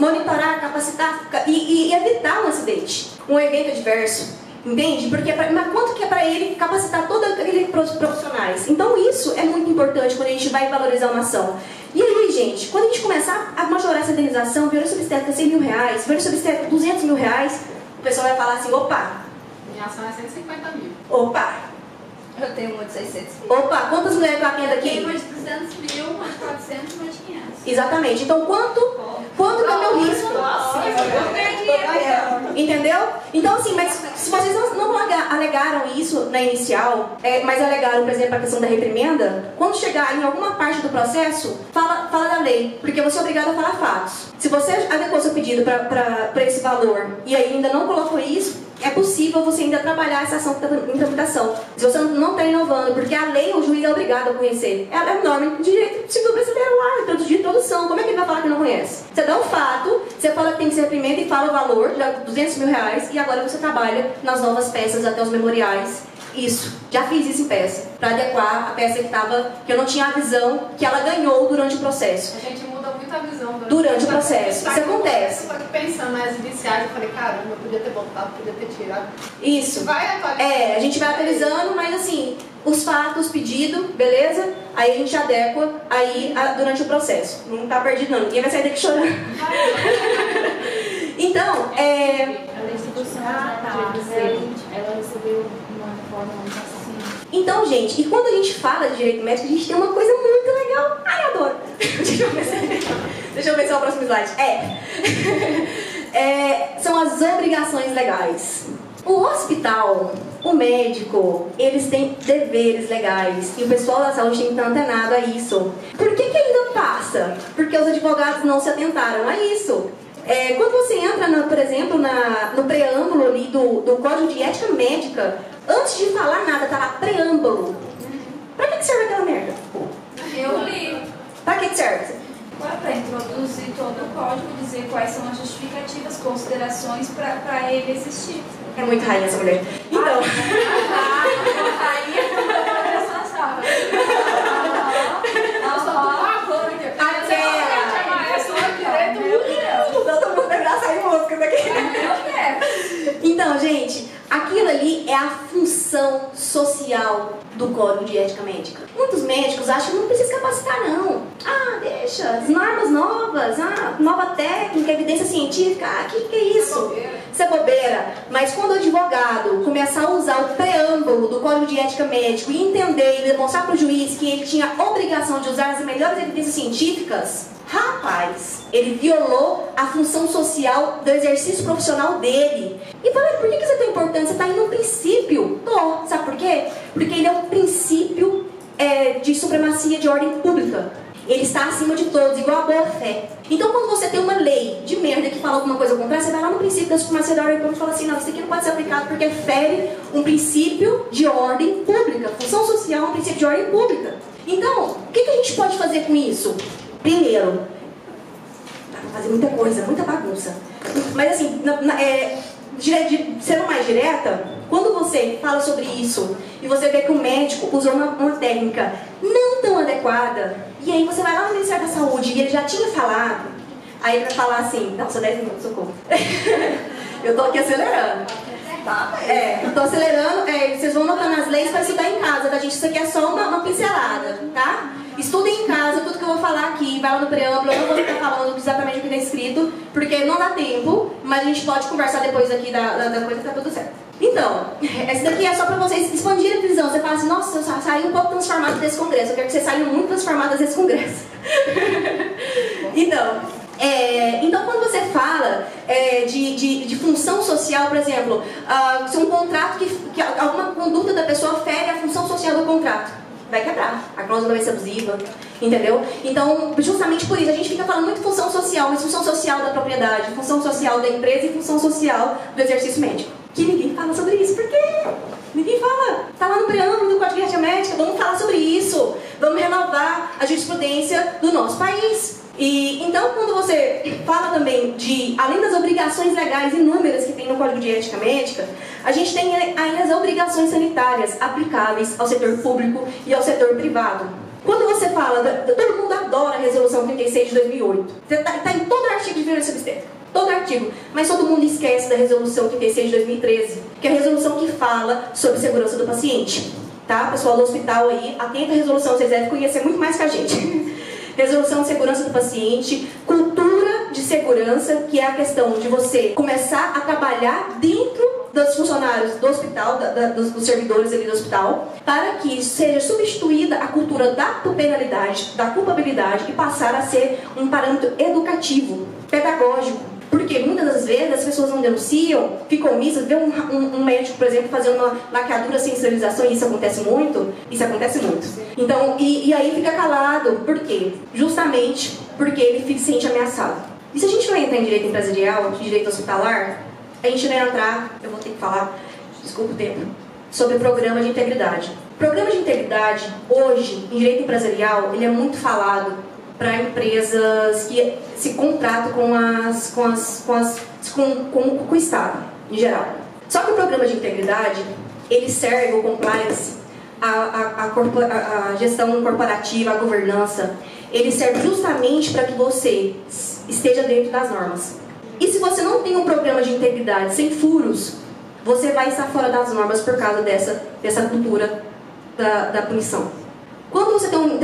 monitorar, capacitar e evitar um acidente, um evento adverso, entende? Porque mas quanto que é para ele capacitar todos aqueles profissionais? Então isso é muito importante quando a gente vai valorizar uma ação. E aí, gente, quando a gente começar a majorar essa indenização, violência obstétrica 100 mil reais, violência obstétrica 200 mil reais, o pessoal vai falar assim, opa! Minha ação é 150 mil. Opa! Eu tenho uma de 600 mil. Opa, quantas mulheres eu atendo aqui? Tem uma de 200 mil, uma de 400 e uma de 500. Exatamente. Então, quanto que é o meu risco? Entendeu? Então, assim, mas se vocês não alegaram isso na inicial, mas alegaram, por exemplo, a questão da reprimenda, quando chegar em alguma parte do processo, fala da lei, porque você é obrigado a falar fatos. Se você adequou seu pedido para esse valor e ainda não colocou isso, é possível você ainda trabalhar essa ação em tramitação. Se você não está inovando, porque a lei, o juiz é obrigado a conhecer. Ela é norma de direito civil brasileiro lá, de introdução. Como é que ele vai falar que não conhece? Você dá um fato, você fala que tem que ser reprimenda e fala o valor, de 200 mil reais, e agora você trabalha nas novas peças até os memoriais. Isso, já fiz isso em peça, para adequar a peça que eu não tinha a visão que ela ganhou durante o processo. A gente muda muito a visão durante o processo. Isso acontece. Eu tô aqui pensando nas iniciais, eu falei, caramba, eu podia ter botado, podia ter tirado. Isso. Vai atualizando. A gente vai atualizando, mas assim, os fatos, pedido, beleza? Aí a gente adequa aí durante o processo. Não tá perdido não, ninguém vai sair daqui chorando. Então, A instituição ela recebeu uma reforma no ano passado. Então, gente, e quando a gente fala de direito médico, a gente tem uma coisa muito legal. Ai, eu adoro. Deixa eu ver se é o próximo slide. São as obrigações legais. O hospital, o médico, eles têm deveres legais. E o pessoal da saúde tem que estar antenado a isso. Por que ainda passa? Porque os advogados não se atentaram a isso. Quando você entra, por exemplo, no preâmbulo ali do Código de Ética Médica, antes de falar nada, tá lá preâmbulo. código dizer quais são as justificativas, considerações para ele existir. É muito rainha essa mulher. Então. Todo mundo vai sair músicas aqui. Então, gente, aquilo ali é a função social do Código de Ética Médica. Muitos médicos acham que não precisa capacitar, não. Ah, deixa, as normas novas, nova técnica, evidência científica, que é isso? Isso é bobeira. Mas quando o advogado começar a usar o preâmbulo do Código de Ética Médico e entender e demonstrar para o juiz que ele tinha a obrigação de usar as melhores evidências científicas, rapaz, ele violou a função social do exercício profissional dele. E falei, por que isso é tão importante? Você está indo no princípio. Tô. Sabe por quê? Porque ele é um princípio de supremacia de ordem pública. Ele está acima de todos, igual a boa-fé. Então, quando você tem uma lei de merda que fala alguma coisa contrária, você vai lá no princípio da supremacia da ordem pública e fala assim, não, isso aqui não pode ser aplicado porque fere um princípio de ordem pública. Função social é um princípio de ordem pública. Então, o que a gente pode fazer com isso? Primeiro, dá pra fazer muita coisa, muita bagunça. Mas assim, sendo mais direta, quando você fala sobre isso e você vê que o médico usou uma técnica não tão adequada, e aí você vai lá no Ministério da Saúde e ele já tinha falado, aí ele vai falar assim, não, só 10 minutos, socorro. Eu tô aqui acelerando. Eu tô acelerando, vocês vão notando as leis para estudar em casa, tá, gente? Isso aqui é só uma pincelada, tá? Estudem em casa tudo que eu vou falar aqui, vai lá no preâmbulo, eu não vou ficar falando exatamente o que está escrito, porque não dá tempo, mas a gente pode conversar depois aqui da coisa que tá tudo certo. Então, essa daqui é só para vocês expandirem a visão. Você fala assim, nossa, eu saí um pouco transformado desse congresso, eu quero que vocês saiam muito transformadas desse congresso. Então, quando você fala de função social, por exemplo, se um contrato que alguma conduta da pessoa fere a função social do contrato, vai quebrar, a cláusula vai ser abusiva, entendeu? Então, justamente por isso, a gente fica falando muito função social, mas função social da propriedade, função social da empresa e função social do exercício médico. Que ninguém fala sobre isso, por quê? Ninguém fala. Está lá no preâmbulo do Código de Ética Médica, vamos falar sobre isso, vamos renovar a jurisprudência do nosso país. E então, quando você fala também além das obrigações legais inúmeras que tem no Código de Ética Médica, a gente tem ainda as obrigações sanitárias aplicáveis ao setor público e ao setor privado. Quando você fala, todo mundo adora a Resolução 36 de 2008. Está em todo artigo de violência obstétrica, todo artigo, mas todo mundo esquece da Resolução 36 de 2013, que é a resolução que fala sobre segurança do paciente. Tá? Pessoal do hospital aí, atenta à resolução, vocês devem conhecer muito mais que a gente. Resolução de segurança do paciente, cultura de segurança, que é a questão de você começar a trabalhar dentro dos funcionários do hospital, dos servidores ali do hospital, para que seja substituída a cultura da penalidade, da culpabilidade e passar a ser um parâmetro educativo, pedagógico. Porque muitas das vezes as pessoas não denunciam, ficam omissas, vê um médico, por exemplo, fazendo uma laqueadura sem esterilização, e isso acontece muito. Então, e aí fica calado. Por quê? Justamente porque ele se sente ameaçado. E se a gente não entrar em direito empresarial, direito hospitalar, a gente não vai entrar, eu vou ter que falar, desculpa o tempo, sobre o programa de integridade. O programa de integridade, hoje, em direito empresarial, ele é muito falado para empresas que se contratam com o Estado, em geral. Só que o programa de integridade, ele serve o compliance, a gestão corporativa, a governança, ele serve justamente para que você esteja dentro das normas. E se você não tem um programa de integridade sem furos, você vai estar fora das normas por causa dessa cultura da punição. Quando você tem um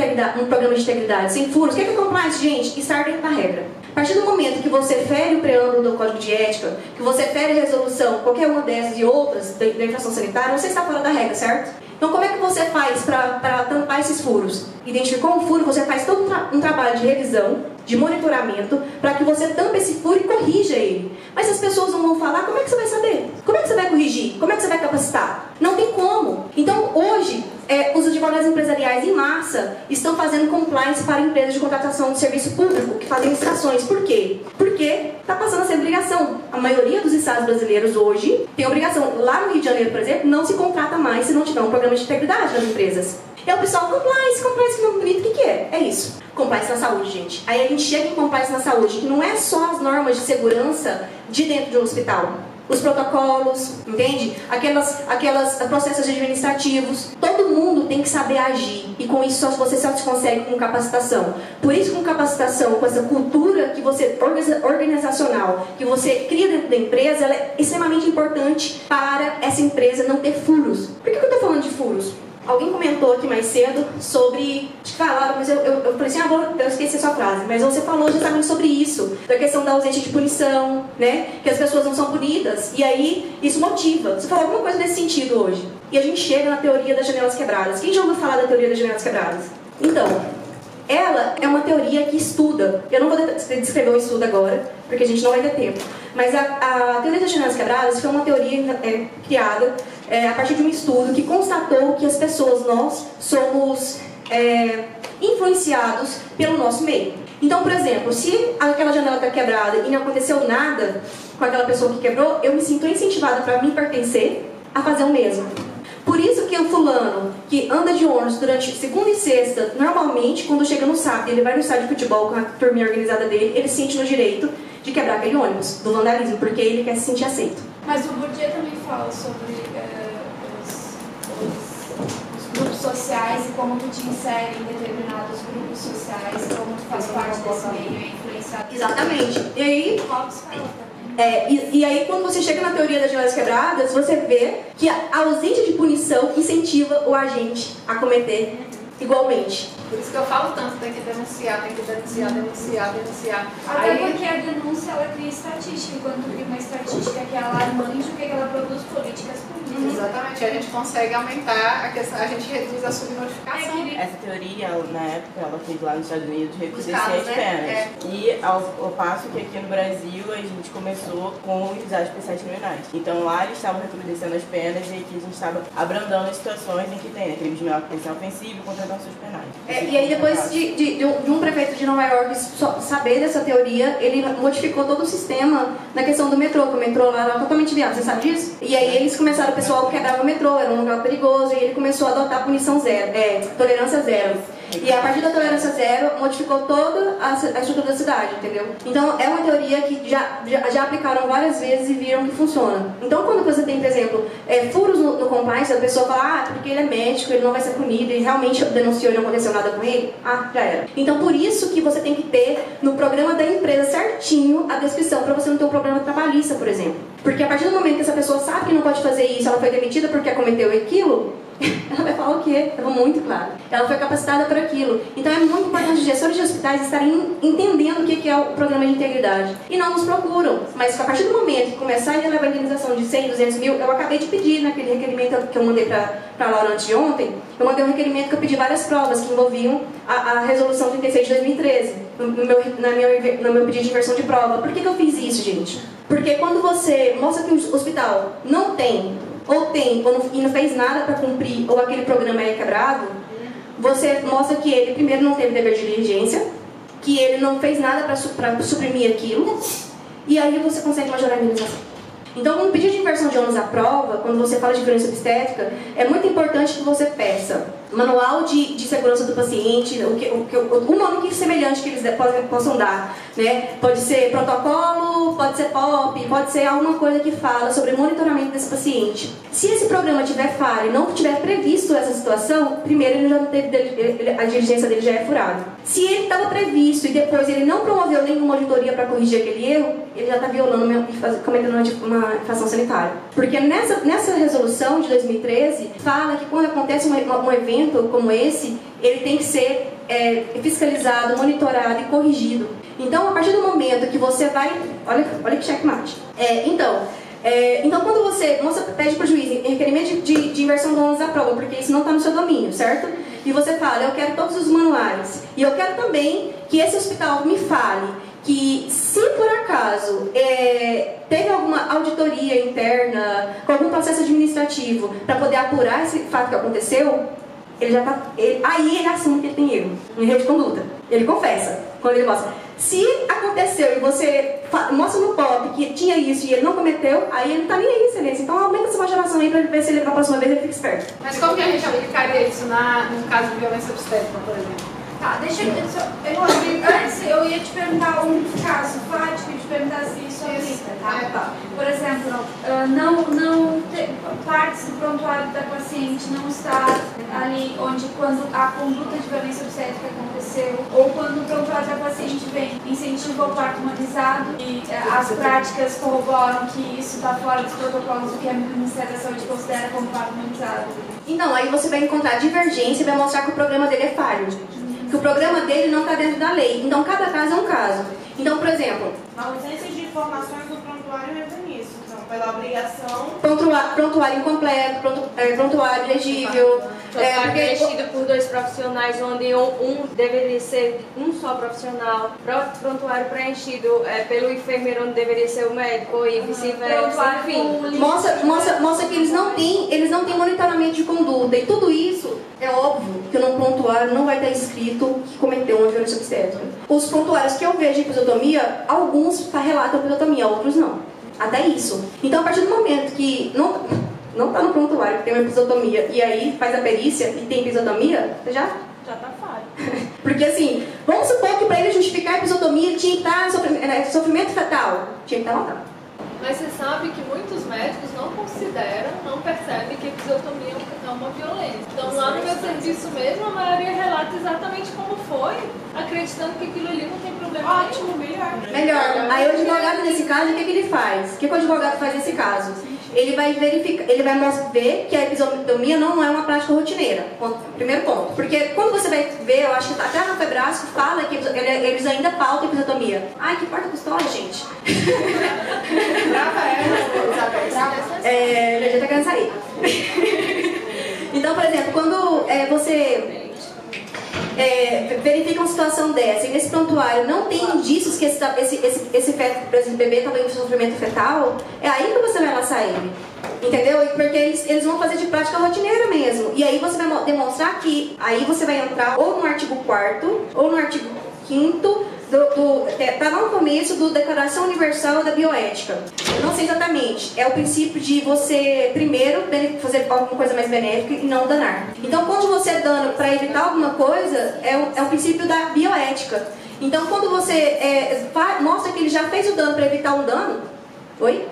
programa de integridade sem furos, o que é compliance, gente? Estar dentro da regra. A partir do momento que você fere o preâmbulo do Código de Ética, que você fere a resolução, qualquer uma dessas e outras da infração sanitária, você está fora da regra, certo? Então, como é que você faz para tampar esses furos? Identificou um furo, você faz todo um trabalho de revisão, de monitoramento, para que você tampe esse furo e corrija ele. Mas se as pessoas não vão falar, como é que você vai saber? Como é que você vai corrigir? Como é que você vai capacitar? Não tem como. Então, hoje, os advogados empresariais em massa estão fazendo compliance para empresas de contratação de serviço público, que fazem licitações. Por quê? Porque está passando a ser obrigação. A maioria dos estados brasileiros hoje tem obrigação. Lá no Rio de Janeiro, por exemplo, não se contrata mais se não tiver um programa de integridade nas empresas. E aí o pessoal, compliance, que nome bonito, o que é? É isso. Compliance na saúde, gente. Aí a gente chega em compliance na saúde, que não é só as normas de segurança de dentro de um hospital. Os protocolos, entende? Aquelas processos administrativos. Todo mundo tem que saber agir. E com isso você só se consegue com capacitação. Por isso, com capacitação, com essa cultura que você organizacional, que você cria dentro da empresa, ela é extremamente importante para essa empresa não ter furos. Por que eu estou falando de furos? Alguém comentou aqui mais cedo sobre... Falaram, mas eu falei assim, eu esqueci a sua frase. Mas você falou justamente sobre isso. Da questão da ausência de punição, né? Que as pessoas não são punidas. E aí, isso motiva. Você falou alguma coisa nesse sentido hoje. E a gente chega na teoria das janelas quebradas. Quem já ouviu falar da teoria das janelas quebradas? Então, ela é uma teoria que estuda. Eu não vou descrever o estudo agora, porque a gente não vai ter tempo. Mas a teoria das janelas quebradas foi uma teoria criada a partir de um estudo que constatou que as pessoas, nós, somos influenciados pelo nosso meio. Então, por exemplo, se aquela janela está quebrada e não aconteceu nada com aquela pessoa que quebrou, eu me sinto incentivada para me pertencer a fazer o mesmo. Por isso que o fulano que anda de ônibus durante segunda e sexta, normalmente, quando chega no sábado, ele vai no estádio de futebol com a turminha organizada dele, ele se sente no direito de quebrar aquele ônibus, do vandalismo, porque ele quer se sentir aceito. Mas o Bourdieu também fala sobre os grupos sociais e como tu te insere em determinados grupos sociais, como tu faz parte desse meio e é influenciado. Exatamente. E aí, Hobbes fala também. E aí, quando você chega na teoria das janelas quebradas, você vê que a ausência de punição incentiva o agente a cometer igualmente. Por isso que eu falo tanto, tem que denunciar. Até Aí, porque a denúncia, ela cria estatística, enquanto cria uma estatística que é alarmante, o que ela produz políticas públicas. exatamente, a gente consegue aumentar, a gente reduz a subnotificação. Essa teoria, na época, ela fez lá nos Estados Unidos recrudescer casos, as né? penas. E ao passo que aqui no Brasil a gente começou com os juizados especiais criminais. Então lá eles estavam recrudescendo as penas e aqui a gente estava abrandando as situações em que tem crimes de menor potencial ofensivo e contra-ações penais. E aí depois de um prefeito de Nova York saber dessa teoria, ele modificou todo o sistema na questão do metrô, que o metrô lá era totalmente viável, você sabe disso? E aí eles começaram, o pessoal quebrava o metrô, era um lugar perigoso, e ele começou a adotar punição zero, tolerância zero. E a partir da tolerância zero, modificou toda a estrutura da cidade, entendeu? Então, é uma teoria que já aplicaram várias vezes e viram que funciona. Então, quando você tem, por exemplo, furos no compliance, a pessoa fala, porque ele é médico, ele não vai ser punido, e realmente denunciou e não aconteceu nada com ele, já era. Então, por isso que você tem que ter no programa da empresa certinho a descrição, para você não ter um problema trabalhista, por exemplo. Porque a partir do momento que essa pessoa sabe que não pode fazer isso, ela foi demitida porque cometeu aquilo, ela vai falar o quê? Estava muito claro. Ela foi capacitada para aquilo. Então é muito importante os gestores de hospitais estarem entendendo o que é o programa de integridade. E não nos procuram. Mas a partir do momento que começar a levar a indenização de 100, 200 mil, eu acabei de pedir naquele requerimento que eu mandei para a Laura antes de ontem, eu mandei um requerimento que eu pedi várias provas que envolviam a resolução 36 de 2013, no meu pedido de inversão de prova. Por que eu fiz isso, gente? Porque quando você mostra que o hospital não tem, e não fez nada para cumprir, ou aquele programa é quebrado, você mostra que ele, primeiro, não teve dever de diligência, que ele não fez nada para suprimir aquilo, e aí você consegue majorar a indenização. Então, no pedido de inversão de ônus à prova, quando você fala de violência obstétrica, é muito importante que você peça manual de segurança do paciente, o nome que semelhante que eles possam dar, né? Pode ser protocolo, pode ser POP, pode ser alguma coisa que fala sobre o monitoramento desse paciente. Se esse programa tiver falha e não tiver previsto essa situação, primeiro ele já não teve, a diligência dele já é furada. Se ele estava previsto e depois ele não promoveu nenhuma auditoria para corrigir aquele erro, ele já está violando e cometendo uma infração sanitária. Porque nessa resolução de 2013, fala que quando acontece um evento como esse, ele tem que ser fiscalizado, monitorado e corrigido. Então, a partir do momento que você vai... Olha que checkmate. Então, quando você pede para o juiz requerimento de inversão do ônus à prova, porque isso não está no seu domínio, certo? E você fala, eu quero todos os manuais. E eu quero também que esse hospital me fale que, se por acaso teve alguma auditoria interna, com algum processo administrativo, para poder apurar esse fato que aconteceu, aí ele assume que ele tem erro, em erro de conduta. Ele confessa, quando ele mostra. Se aconteceu e você mostra no POP que tinha isso e ele não cometeu, aí ele não tá nem aí, excelência. Então aumenta essa majoração aí pra ver se ele, pra próxima vez ele fica esperto. Mas como que a gente aplicaria isso no caso de violência obstétrica, por exemplo? Tá, antes eu ia te perguntar um caso prático e te perguntar se isso aplica, tá? Por exemplo, partes do prontuário da paciente não está ali onde quando a conduta de violência obstétrica aconteceu, ou quando o prontuário da paciente vem incentiva o parto humanizado e as práticas corroboram que isso está fora dos protocolos do que o Ministério da Saúde considera como parto humanizado. Então, aí você vai encontrar divergência e vai mostrar que o programa dele é falho. Que o programa dele não está dentro da lei. Então, cada caso é um caso. Então, por exemplo... A ausência de informações do prontuário entra nisso. Então, pela obrigação... Prontuário incompleto, prontuário ilegível... Prontuário preenchido por 2 profissionais, onde um deveria ser um só profissional. Prontuário preenchido pelo enfermeiro, onde deveria ser o médico e vice-versa. Enfim. Mostra que eles não têm monitoramento de conduta. E tudo isso, é óbvio que no prontuário não vai estar escrito que cometeu uma violência obstétrica. Os prontuários que eu vejo de episiotomia, alguns relatam episiotomia, outros não. Até isso. Então, a partir do momento que não está no prontuário que tem uma episiotomia e aí faz a perícia e tem episiotomia, você já tá falho. Porque assim, vamos supor que para ele justificar a episiotomia ele tinha que estar em sofrimento fetal. Tinha que estar matado. Mas você sabe que muitos médicos não percebem que episiotomia é uma violência. Então lá no meu serviço mesmo, a maioria relata exatamente como foi, acreditando que aquilo ali não tem problema. Ótimo, melhor. Melhor. Aí o advogado nesse caso, o que ele faz? O que o advogado faz nesse caso? Ele vai verificar, ele vai ver que a episiotomia não é uma prática rotineira. Primeiro ponto. Porque quando você vai ver, eu acho que até na Febrasco fala que eles ainda pautam episiotomia. Ai, que porta custódia, gente. Trava ela, já tá querendo sair. Então, por exemplo, quando você verifica uma situação dessa e nesse prontuário não tem indícios que esse feto, por exemplo, bebê estava em sofrimento fetal, é aí que você vai laçar ele. Entendeu? Porque eles vão fazer de prática rotineira mesmo. E aí você vai demonstrar que aí você vai entrar ou no artigo 4º ou no artigo 5º tá lá no começo do Declaração Universal da Bioética. Eu não sei exatamente. É o princípio de você, primeiro, fazer alguma coisa mais benéfica e não danar. Então, quando você dana para evitar alguma coisa, é o princípio da bioética. Então, quando você mostra que ele já fez o dano para evitar um dano... Oi?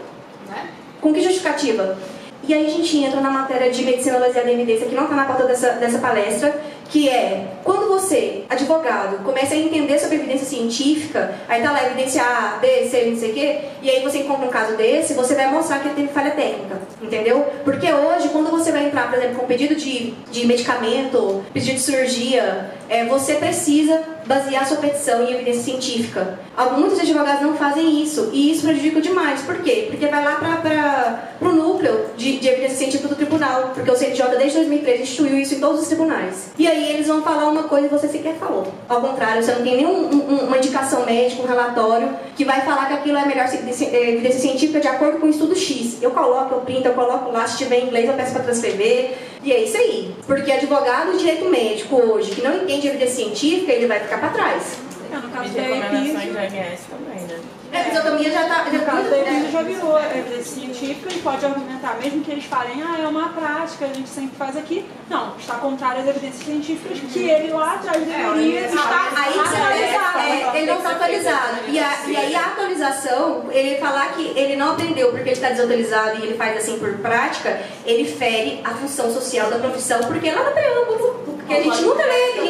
Com que justificativa? E aí a gente entra na matéria de medicina baseada em evidência, que não está na pauta dessa palestra, que é, quando você, advogado, começa a entender sobre evidência científica, aí tá lá evidência A, B, C, não sei o quê, e aí você encontra um caso desse, você vai mostrar que ele teve falha técnica, entendeu? Porque hoje, quando você vai entrar, por exemplo, com pedido de medicamento, pedido de cirurgia, você precisa basear sua petição em evidência científica. Muitos advogados não fazem isso, e isso prejudica demais. Por quê? Porque vai lá para o núcleo de evidência científica do tribunal, porque o CNJ desde 2013 instituiu isso em todos os tribunais. E aí eles vão falar uma coisa e você sequer falou. Ao contrário, você não tem nenhuma indicação médica, um relatório, que vai falar que aquilo é melhor evidência científica de acordo com o estudo X. Eu coloco, eu printo, eu coloco lá, se tiver em inglês eu peço para transcrever. E é isso aí. Porque advogado de direito médico hoje, que não entende evidência científica, ele vai ficar para trás. No caso E da recomendações da ANS também, né? A episiotomia já está... No caso da EPIS já virou evidência científica e pode argumentar, mesmo que eles falem, é uma prática, a gente sempre faz aqui. Não, está contrário às evidências científicas que ele lá atrás deveria estar atualizado. Ele não está atualizado. E aí a atualização, ele falar que ele não aprendeu porque ele está desatualizado e ele faz assim por prática, ele fere a função social da profissão, porque lá no preâmbulo, porque a gente nunca lê, a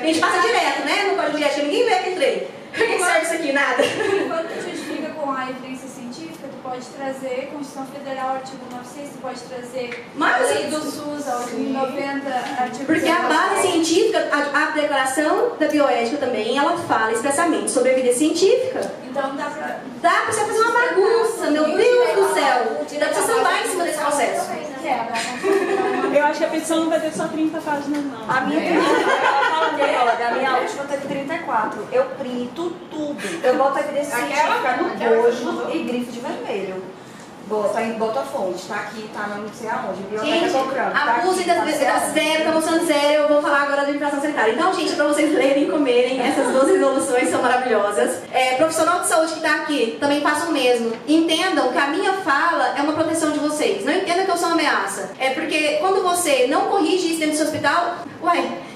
gente passa direto, né? No código de ética, ninguém lê aquele trem. Pra que serve isso aqui? Nada. Quando tu justifica com a evidência científica, tu pode trazer Constituição Federal, artigo 96, tu pode trazer a lei do SUS, artigo 90, artigo... Porque a base científica, a declaração da bioética também, ela fala expressamente sobre a evidência científica. Então dá pra você fazer uma bagunça, meu Deus do céu. Dá pra você sambar em cima desse processo. Eu acho que a petição não vai ter só 30 páginas, não. A minha a minha última teve 34. Eu printo tudo. Eu boto a evidência científica no bojo e grifo de vermelho. Bota em Botafonte, tá aqui, tá não sei aonde, Biblioteca Cochrane. Abusem das zero, tá mostrando zero, eu vou falar agora da infração sanitária. Então, gente, pra vocês lerem e comerem, essas 12 resoluções são maravilhosas. Profissional de saúde que tá aqui, também façam o mesmo. Entendam que a minha fala é uma proteção de vocês. Não entendam que eu sou uma ameaça. É porque quando você não corrige isso dentro do seu hospital,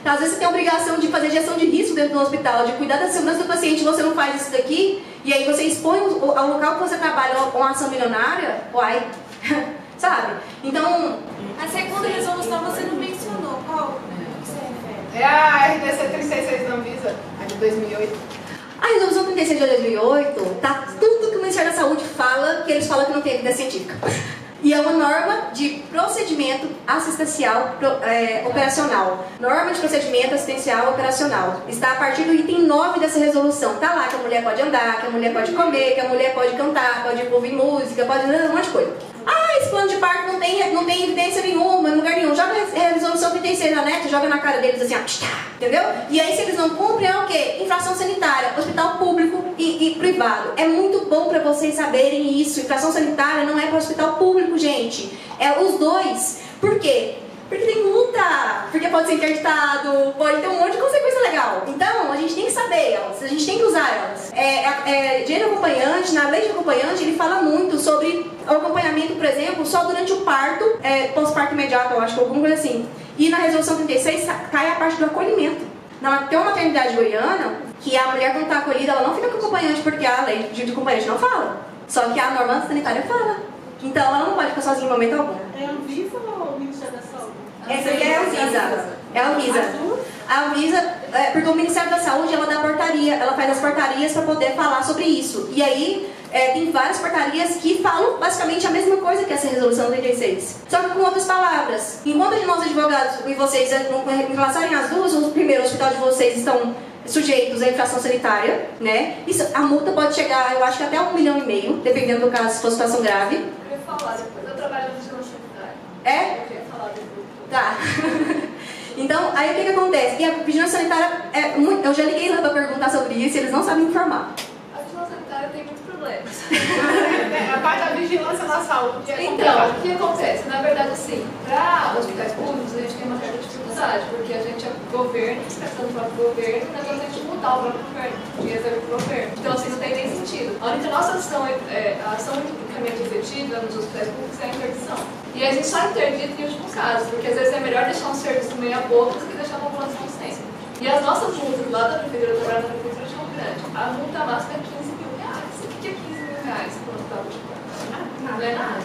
às vezes você tem a obrigação de fazer gestão de risco dentro do hospital, de cuidar da segurança do paciente, você não faz isso daqui, e aí você expõe ao local que você trabalha uma ação milionária, sabe? Então... A segunda resolução você não mencionou, qual que você refere? É a RDC 366 da Anvisa, a de 2008. A resolução 36 de 2008, tá tudo que o Ministério da Saúde fala, que eles falam que não tem evidência científica. E é uma norma de procedimento assistencial operacional. Norma de procedimento assistencial operacional. Está a partir do item 9 dessa resolução. Está lá que a mulher pode andar, que a mulher pode comer, que a mulher pode cantar, pode ouvir música, pode um monte de coisa. Esse plano de parto não tem evidência nenhuma, em lugar nenhum. Joga a resolução 36 na net, joga na cara deles assim, entendeu? E aí se eles não cumprem, é o quê? Infração sanitária, hospital público e privado. É muito bom para vocês saberem isso. Infração sanitária não é para hospital público, gente. É os dois. Por quê? Porque tem multa, porque pode ser interditado, pode ter um monte de consequência legal. Então, a gente tem que saber elas, a gente tem que usar elas. Gênero acompanhante, na lei de acompanhante, ele fala muito sobre o acompanhamento, por exemplo, só durante o parto, pós-parto imediato, eu acho, alguma coisa assim. E na resolução 36 cai a parte do acolhimento. Tem uma maternidade goiana que a mulher, quando está acolhida, ela não fica com acompanhante, porque a lei de acompanhante não fala. Só que a norma sanitária fala. Então, ela não pode ficar sozinha em momento algum. É a Anvisa ou o Ministério da Saúde? Essa aqui é a Anvisa. É a Anvisa. A Anvisa, porque o Ministério da Saúde, ela dá portaria, ela faz as portarias para poder falar sobre isso. E aí, tem várias portarias que falam basicamente a mesma coisa que essa resolução 36. Só que com outras palavras. Enquanto nós advogados e vocês enlaçarem as duas, o primeiro hospital de vocês estão sujeitos à infração sanitária, né? Isso, a multa pode chegar, eu acho que até 1,5 milhão, dependendo do caso, se for situação grave. Eu ia falar depois, eu trabalho no vigilância sanitária. É? Eu ia falar depois. Tá. Então, aí o que acontece? E a vigilância sanitária eu já liguei lá para perguntar sobre isso e eles não sabem informar. A vigilância sanitária tem muitos problemas. A parte da vigilância na saúde. Então, o que acontece? Na verdade, assim, para hospitais públicos a gente tem uma certa dificuldade, porque a gente é governo, prestando o próprio governo, e nós vamos mudar o próprio governo, de exercer o governo. Então, assim, não tem nem sentido. A única nossa ação, a ação unicamente efetiva nos hospitais públicos é a interdição. E a gente só interdita em último caso, porque às vezes é melhor deixar um serviço meia boca do que deixar a população sem. E as nossas multas lá da prefeitura, eu trabalho na prefeitura de Rio Grande, a multa máxima é 15 mil reais. O que é 15 mil reais para o hospital de não é nada.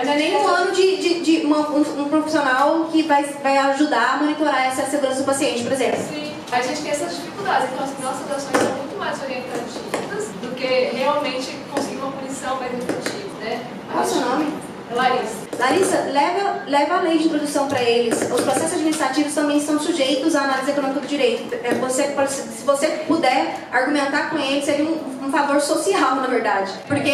Não é nem um ano de um profissional que vai ajudar a monitorar essa segurança do paciente, por exemplo. Sim, a gente tem essas dificuldades, então as nossas ações são muito mais orientativas do que realmente conseguir uma punição mais efetiva, né? Qual é o seu nome? Larissa. Larissa, leva a lei de introdução para eles. Os processos administrativos também estão sujeitos à análise econômica do direito. Se você puder argumentar com eles, seria um favor social, na verdade. Porque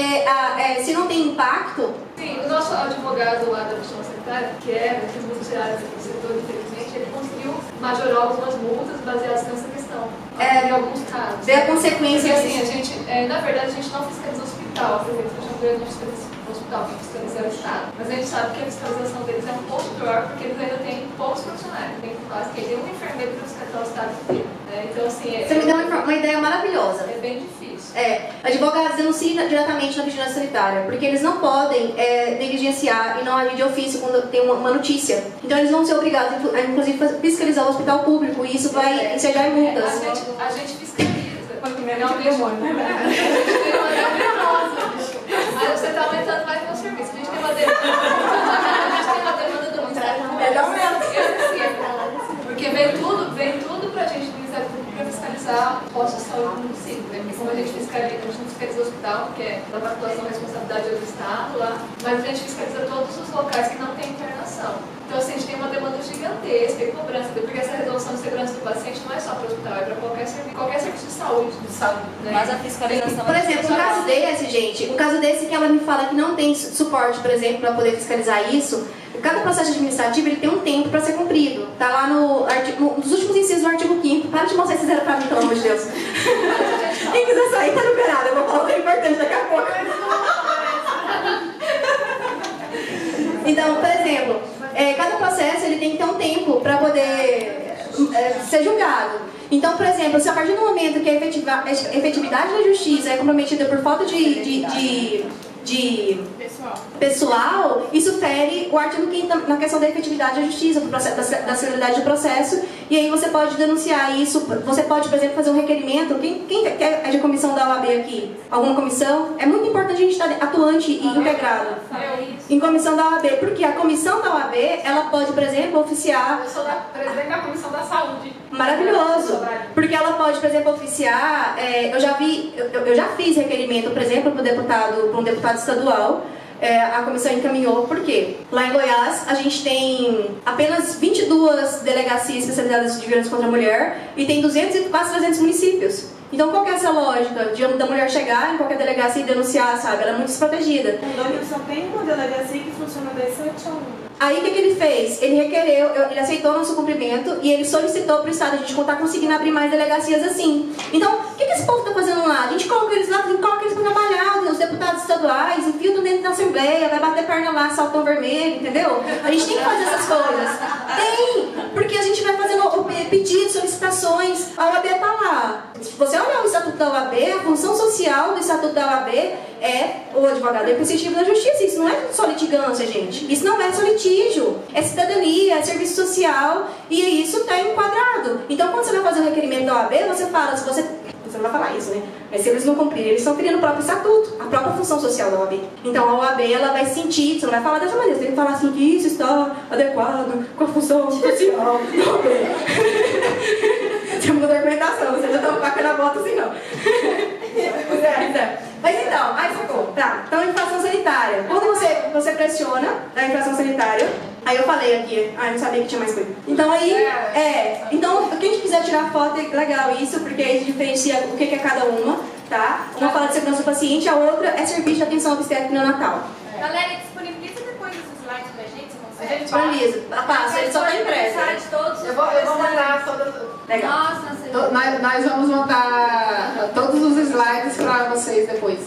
se não tem impacto... Sim, o nosso advogado lá da vigilância sanitária, que é dos reais do setor, infelizmente, ele conseguiu majorar algumas multas baseadas nessa questão. Em alguns casos. Ver a consequência. Porque, assim, na verdade, a gente não fiscaliza o hospital. Por exemplo, a gente não fiscaliza o hospital que fiscaliza o Estado. Mas a gente sabe que a fiscalização deles é um pouco pior, porque eles ainda têm poucos profissionais. Tem quase que tem um enfermeiro para fiscalizar o Estado inteiro. Então, assim... Você me deu uma ideia maravilhosa. É bem difícil. Advogados denunciam diretamente na vigilância sanitária, porque eles não podem negligenciar e não agir de ofício quando tem uma notícia. Então eles vão ser obrigados a, inclusive, fiscalizar o hospital público e isso vai ensejar em multas. A gente fiscaliza. Realmente, a gente tem uma demanda. Mas você está aumentando mais meu serviço. A gente tem uma demanda do Ministério Público. Melhor mesmo. Porque vem tudo pra gente do Ministério Público para fiscalizar o posto de saúde do município. Né? Porque como a gente não fiscaliza o hospital, porque é da população, a responsabilidade é do Estado lá, mas a gente fiscaliza todos os locais que não tem internação. Então, assim, a gente tem uma demanda gigantesca e cobrança, porque essa resolução de segurança do paciente não é só para o hospital, é para qualquer serviço de saúde. Né? Mas a fiscalização... Por exemplo, um caso desse que ela me fala que não tem suporte, por exemplo, para poder fiscalizar isso, cada processo administrativo ele tem um tempo para ser cumprido. Está lá nos últimos incisos do artigo 5º. Para de mostrar esse zero para mim, pelo amor de Deus. Quem quiser sair, tá liberado. Eu vou falar o que é importante daqui a pouco. processo ele tem que ter um tempo para poder ser julgado. Então, por exemplo, se a partir do momento que a efetividade da justiça é comprometida por falta de pessoal, isso fere o artigo 5º na questão da efetividade da justiça, da celeridade do processo, e aí você pode denunciar isso, você pode, por exemplo, fazer um requerimento. Quem é de comissão da OAB aqui? Alguma comissão? É muito importante a gente estar atuante e integrado em comissão da OAB, porque a comissão da OAB, ela pode, por exemplo, oficiar... Eu sou presidente da Comissão da Saúde. Maravilhoso, porque ela pode, por exemplo, oficiar, eu já fiz requerimento, por exemplo, para um deputado estadual, a comissão encaminhou, por quê? Lá em Goiás, a gente tem apenas 22 delegacias especializadas de violência contra a mulher e tem 200 e quase 300 municípios. Então, qual que é essa lógica da mulher chegar em qualquer delegacia e denunciar, sabe? Ela é muito desprotegida. O Condomínio só tem uma delegacia que funciona das 7 a 1. Aí o que ele fez? Ele requereu, ele aceitou o nosso cumprimento e ele solicitou para o Estado a gente não está conseguindo abrir mais delegacias assim. Então, o que esse povo está fazendo lá? A gente coloca eles lá, coloca eles para trabalhar, os deputados estaduais, infiltram dentro da Assembleia, vai bater perna lá, saltão vermelho, entendeu? A gente tem que fazer essas coisas. Tem! Porque a gente vai fazendo pedidos, solicitações, a OAB está lá. Se você olhar o Estatuto da OAB, a função social do Estatuto da OAB é o advogado representativo da justiça. Isso não é só litigância, gente. Isso não é só litígio. É cidadania, é serviço social e isso está enquadrado. Então, quando você vai fazer o requerimento da OAB, você fala, você não vai falar isso, né? Mas se eles não cumprirem, eles estão criando o próprio estatuto, a própria função social da OAB. Então, a OAB, ela vai sentir, você não vai falar dessa maneira, você tem que falar assim, que isso está adequado com a função social da OAB. Você muda a argumentação, você já está bacana a bota assim, não. Mas então, aí ficou. Tá, então infração sanitária. Quando você pressiona a infração sanitária, aí eu falei aqui, eu não sabia que tinha mais coisa. Então aí, então quem quiser tirar foto é legal isso, porque aí diferencia o que é cada uma, tá? Uma fala de segurança do paciente, a outra é serviço de atenção obstétrica neonatal. Galera, disponibiliza depois os slides pra gente, se a gente disponibiliza. Passa, ele só tá impresso. Eu vou mandar todas. Legal. Nossa, nós vamos mandar todos os slides para vocês depois.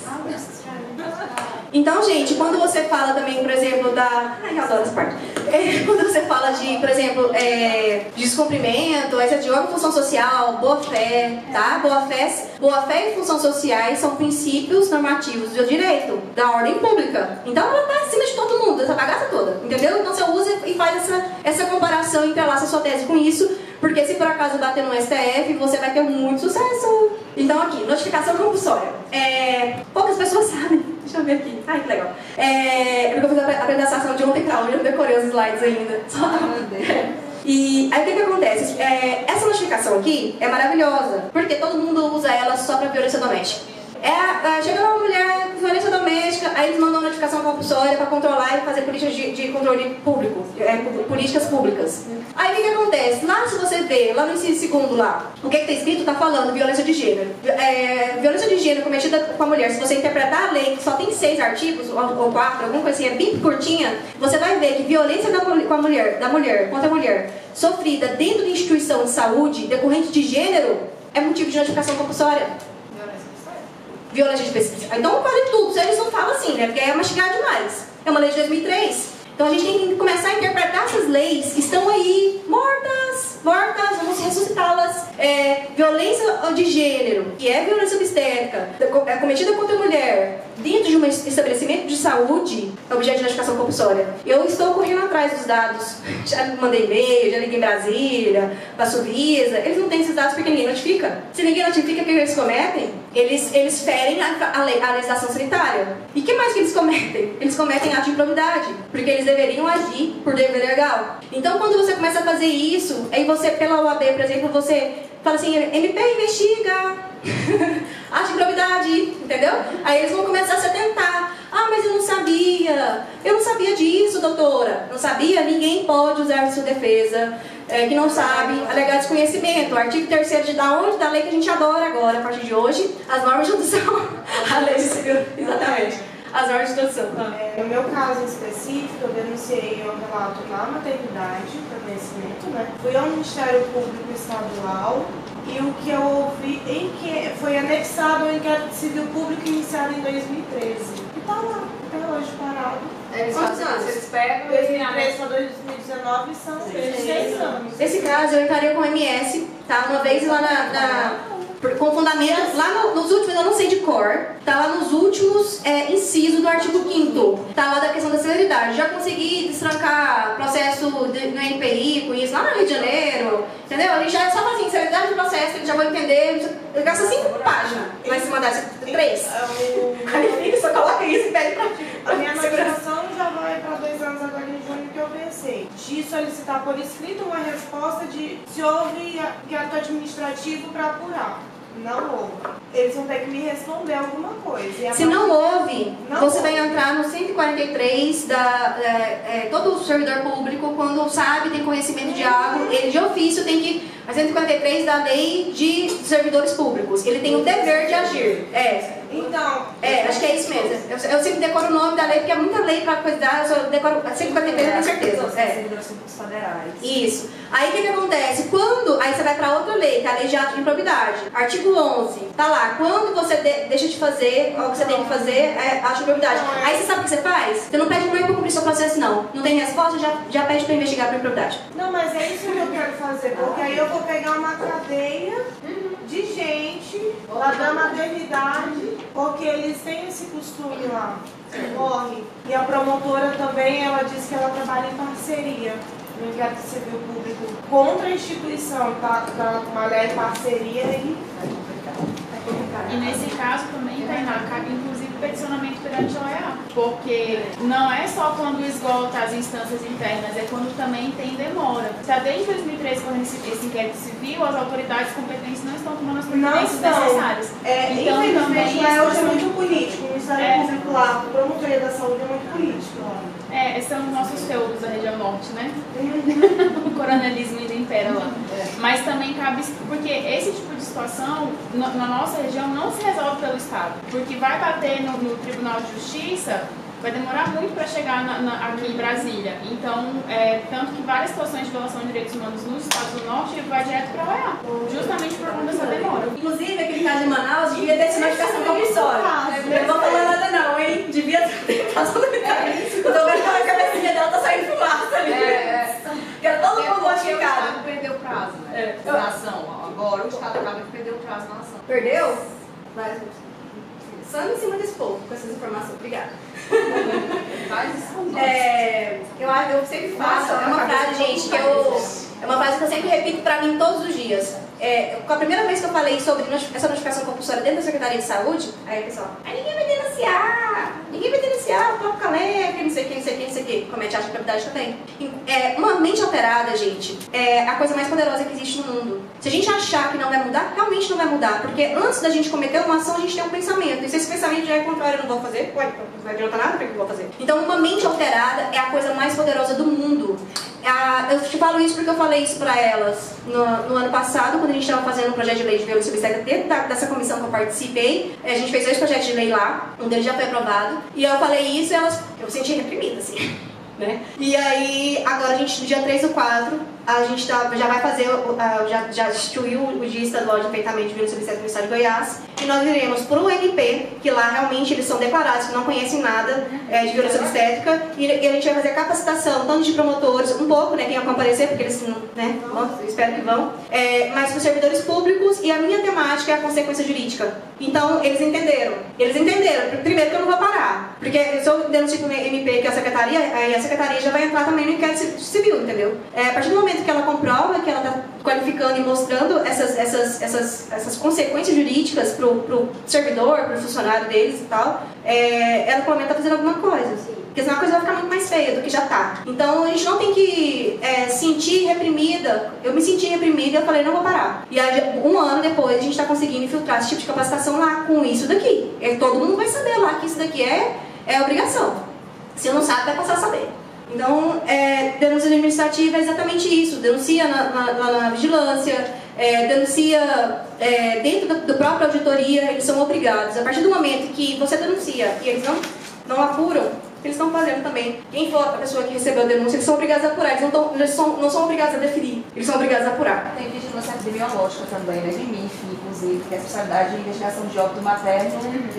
Então, gente, quando você fala também, por exemplo, Ai, eu adoro essa parte. Quando você fala de, por exemplo, descumprimento, essa de órgão, função social, boa-fé, tá? Boa-fé e função sociais são princípios normativos do direito, da ordem pública. Então, ela tá acima de todo mundo, essa bagaça toda, entendeu? Então, você usa e faz essa comparação e entrelaça a sua tese com isso, porque se por acaso bater no STF, você vai ter muito sucesso. Então, aqui, notificação compulsória. Poucas pessoas sabem. Deixa eu ver aqui. Ai, que legal. Porque eu fiz a apresentação de ontem pra hoje, eu não decorei os slides ainda. E aí, o que acontece? Essa notificação aqui é maravilhosa, porque todo mundo usa ela só pra violência doméstica. Chega uma mulher com violência doméstica, aí eles mandam notificação compulsória para controlar e fazer políticas de controle público, políticas públicas. Aí o que acontece? Lá, se você vê, lá no inciso 2º lá, o que está escrito está falando violência de gênero. Violência de gênero cometida com a mulher, se você interpretar a lei, que só tem 6 artigos, ou 4, alguma coisa assim, é bem curtinha, você vai ver que violência da mulher contra a mulher, sofrida dentro de instituição de saúde, decorrente de gênero, é motivo de notificação compulsória. Violência de pesquisa. Então, vale tudo. Eles não falam assim, né? Porque é mastigar demais. É uma lei de 2003. Então, a gente tem que começar a interpretar essas leis que estão aí, mortas, vamos ressuscitá-las. Violência de gênero, que é violência obstétrica, cometida contra a mulher, dentro de um estabelecimento de saúde, é objeto de notificação compulsória. Eu estou correndo atrás dos dados. Já mandei e-mail, já liguei em Brasília, para a Suvisa. Eles não têm esses dados porque ninguém notifica. Se ninguém notifica o que eles cometem, eles ferem a legislação sanitária. E o que mais que eles cometem? Eles cometem ato de improbidade, porque eles deveriam agir por dever legal. Então, quando você começa a fazer isso, aí você, pela OAB, por exemplo, você fala assim, MP investiga, ato de improbidade, entendeu? Aí eles vão começar a se atentar. Mas eu não sabia disso, doutora. Não sabia? Ninguém pode usar sua defesa. Que não sabe, alegar desconhecimento. O artigo 3º da lei que a gente adora agora, a partir de hoje, as normas de introdução. A lei civil, exatamente. As normas de introdução. No meu caso específico, eu denunciei um relato na maternidade, para conhecimento, né? Fui ao Ministério Público Estadual e o que eu ouvi foi anexado ao inquérito civil público iniciado em 2013. tá lá, até hoje parado. Quantos anos? Eles pegam 2013 para 2019 são 6 anos. Nesse caso, eu entraria com o MS, tá? Uma vez lá com fundamento, lá nos últimos, eu não sei de cor, tá lá nos últimos incisos do artigo 5º, tá lá da questão da celeridade. Já consegui destrancar processo no NPI com isso, lá no Rio de Janeiro, entendeu? A gente já só fala assim, celeridade do processo, eles já vão entender, gasta 5 páginas, vai se mandar 3. Qualifica, só coloca isso e pede pra ti. A minha notificação já vai para 2 anos agora em junho, que eu pensei de solicitar por escrito uma resposta de se houve ato administrativo para apurar. Não houve. Eles vão ter que me responder alguma coisa. Se não houve, você vai entrar no 143 todo servidor público, quando sabe, tem conhecimento de algo, ele de ofício tem que... A 143 da lei de servidores públicos. Ele tem o dever de agir. Então... acho que é isso mesmo. Eu sempre decoro o nome da lei, porque é muita lei para cuidar, eu só decoro 143, eu tenho certeza. Servidores públicos federais. Isso. Aí o que acontece? Aí você vai para outra lei, que é a lei de ato de improbidade. Artigo 11, tá lá. Quando você deixa de fazer o que você tem que fazer, ato de improbidade. Aí você sabe o que você faz? Você não pede mais para cumprir seu processo, não. Não tem resposta, já pede para investigar por improbidade. Não, mas é isso que eu quero fazer, porque aí eu vou pegar uma cadeia de gente lá da maternidade, porque eles têm esse costume lá, morre. E a promotora também, ela diz que ela trabalha em parceria no inquérito civil público contra a instituição, tá? Uma lei de parceria e... E nesse caso também, Tainá, cabe inclusive peticionamento perante a OEA, porque não é só quando esgota as instâncias internas, é quando também tem demora. Está desde 2013 correndo esse inquérito civil, as autoridades competentes não estão tomando as providências necessárias. Então também é muito político, o Ministério Público lá, a Promotoria da Saúde é muito político lá. São os nossos feudos da região norte, né? O coronelismo ainda impera lá. Mas também cabe, porque esse tipo de situação, na nossa região, não se resolve pelo Estado. Porque vai bater no Tribunal de Justiça, vai demorar muito para chegar aqui em Brasília. Então, tanto que várias situações de violação de direitos humanos nos Estados do Norte vai direto para a OEA, justamente por conta dessa demora. Inclusive, aquele caso de Manaus devia ter essa notificação compulsória. Não vou falar nada não, hein? Devia ter passado no Eu tô vendo que a cabecinha dela tá saindo fumaça ali. Quero todo mundo notificado. O Estado perdeu o prazo, né? Na ação. Agora o Estado acaba de perder o prazo na ação. Perdeu? Vai, sangue em cima desse povo com essas informações. Obrigada. Eu sempre faço, é uma frase, gente, que é uma frase que eu sempre repito pra mim todos os dias. Com a primeira vez que eu falei sobre essa notificação compulsória dentro da Secretaria de Saúde, aí o pessoal, ninguém vai denunciar, o próprio Calé, não sei o que, comete ato de improbidade também. Uma mente alterada, gente, é a coisa mais poderosa que existe no mundo. Se a gente achar que não vai mudar, realmente não vai mudar, porque antes da gente cometer uma ação, a gente tem um pensamento, e se esse pensamento já é contrário, eu não vou fazer, não vai adiantar nada, porque eu vou fazer. Então, uma mente alterada é a coisa mais poderosa do mundo. Eu te falo isso porque eu falei isso pra elas no ano passado, quando a gente estava fazendo um projeto de lei de violência obstétrica dentro dessa comissão que eu participei. A gente fez 2 projetos de lei lá, um deles já foi aprovado. E eu falei isso e eu me senti reprimida, assim, né? E aí, agora a gente, no dia 3/4, a gente já vai fazer, já instituiu o Dia Estadual de Enfrentamento de Violência Obstétrica no Estado de Goiás. E nós iremos para o MP, que lá realmente eles são declarados, que não conhecem nada de violência obstétrica. E a gente vai fazer capacitação, tanto de promotores, um pouco, né, quem vai comparecer, porque eles não, né, eu espero que vão. Mas para os servidores públicos, e a minha temática é a consequência jurídica. Então, eles entenderam. Primeiro que eu não vou parar. Porque se eu denuncio para o MP, que é a secretaria, aí a secretaria já vai entrar também no inquérito civil, entendeu? A partir do momento que ela comprova, que ela está qualificando e mostrando essas consequências jurídicas pro servidor, pro funcionário deles e tal, ela provavelmente está fazendo alguma coisa, assim. Porque senão a coisa vai ficar muito mais feia do que já está. Então a gente não tem que sentir reprimida. Eu me senti reprimida e eu falei, não vou parar. E aí, 1 ano depois a gente está conseguindo infiltrar esse tipo de capacitação lá com isso daqui. Todo mundo vai saber lá que isso daqui é obrigação. Se não sabe, vai passar a saber. Então, denúncia administrativa é exatamente isso. Denuncia na vigilância, denuncia dentro da própria auditoria, eles são obrigados. A partir do momento que você denuncia e eles não apuram, eles estão fazendo também. Quem for a pessoa que recebeu a denúncia, eles são obrigados a apurar, eles não são obrigados a definir, eles são obrigados a apurar. Tem vigilância epidemiológica também, né, de MIF, inclusive, que é a especialidade de investigação de óbito materno,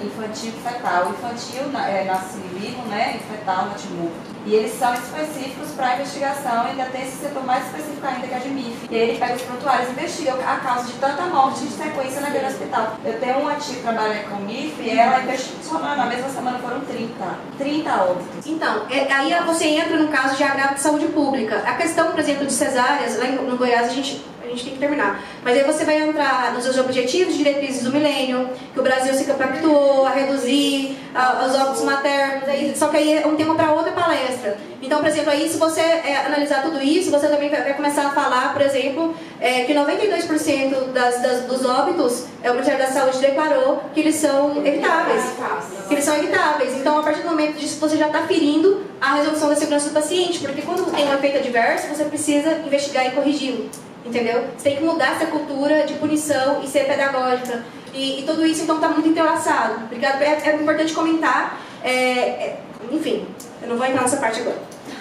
infantil e fetal. Infantil nasce vivo, né, e fetal natimorto. E eles são específicos para investigação, ainda tem esse setor mais específico ainda que é de MIF. E aí ele pega os prontuários e investiga a causa de tanta morte de sequência naquele hospital. Eu tenho uma tia que trabalha com MIF e ela investigou, na mesma semana foram 30 óbitos. Então, aí você entra num caso de agravo de saúde pública. A questão, por exemplo, de cesáreas, lá no Goiás a gente tem que terminar. Mas aí você vai entrar nos seus objetivos, diretrizes do milênio, que o Brasil se compactuou a reduzir os óbitos maternos, só que aí é um tema para outra palestra. Então, por exemplo, aí se você analisar tudo isso, você também vai começar a falar, por exemplo, que 92% dos óbitos, o Ministério da Saúde declarou que eles são evitáveis. Então, a partir do momento disso, você já está ferindo a resolução da segurança do paciente, porque quando tem um efeito adverso, você precisa investigar e corrigi-lo. Entendeu? Você tem que mudar essa cultura de punição e ser pedagógica. E tudo isso, então, está muito entrelaçado. Obrigado. É importante comentar. Enfim, eu não vou entrar nessa parte agora.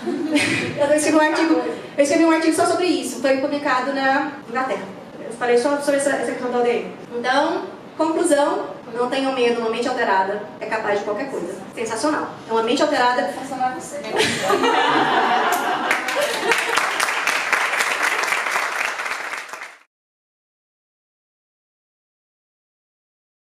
Eu escrevi um artigo só sobre isso. Foi publicado na Inglaterra. Eu falei só sobre essa questão da ODM. Então, conclusão, não tenham medo. Uma mente alterada é capaz de qualquer coisa. Sensacional. É uma mente alterada... Sensacional é você.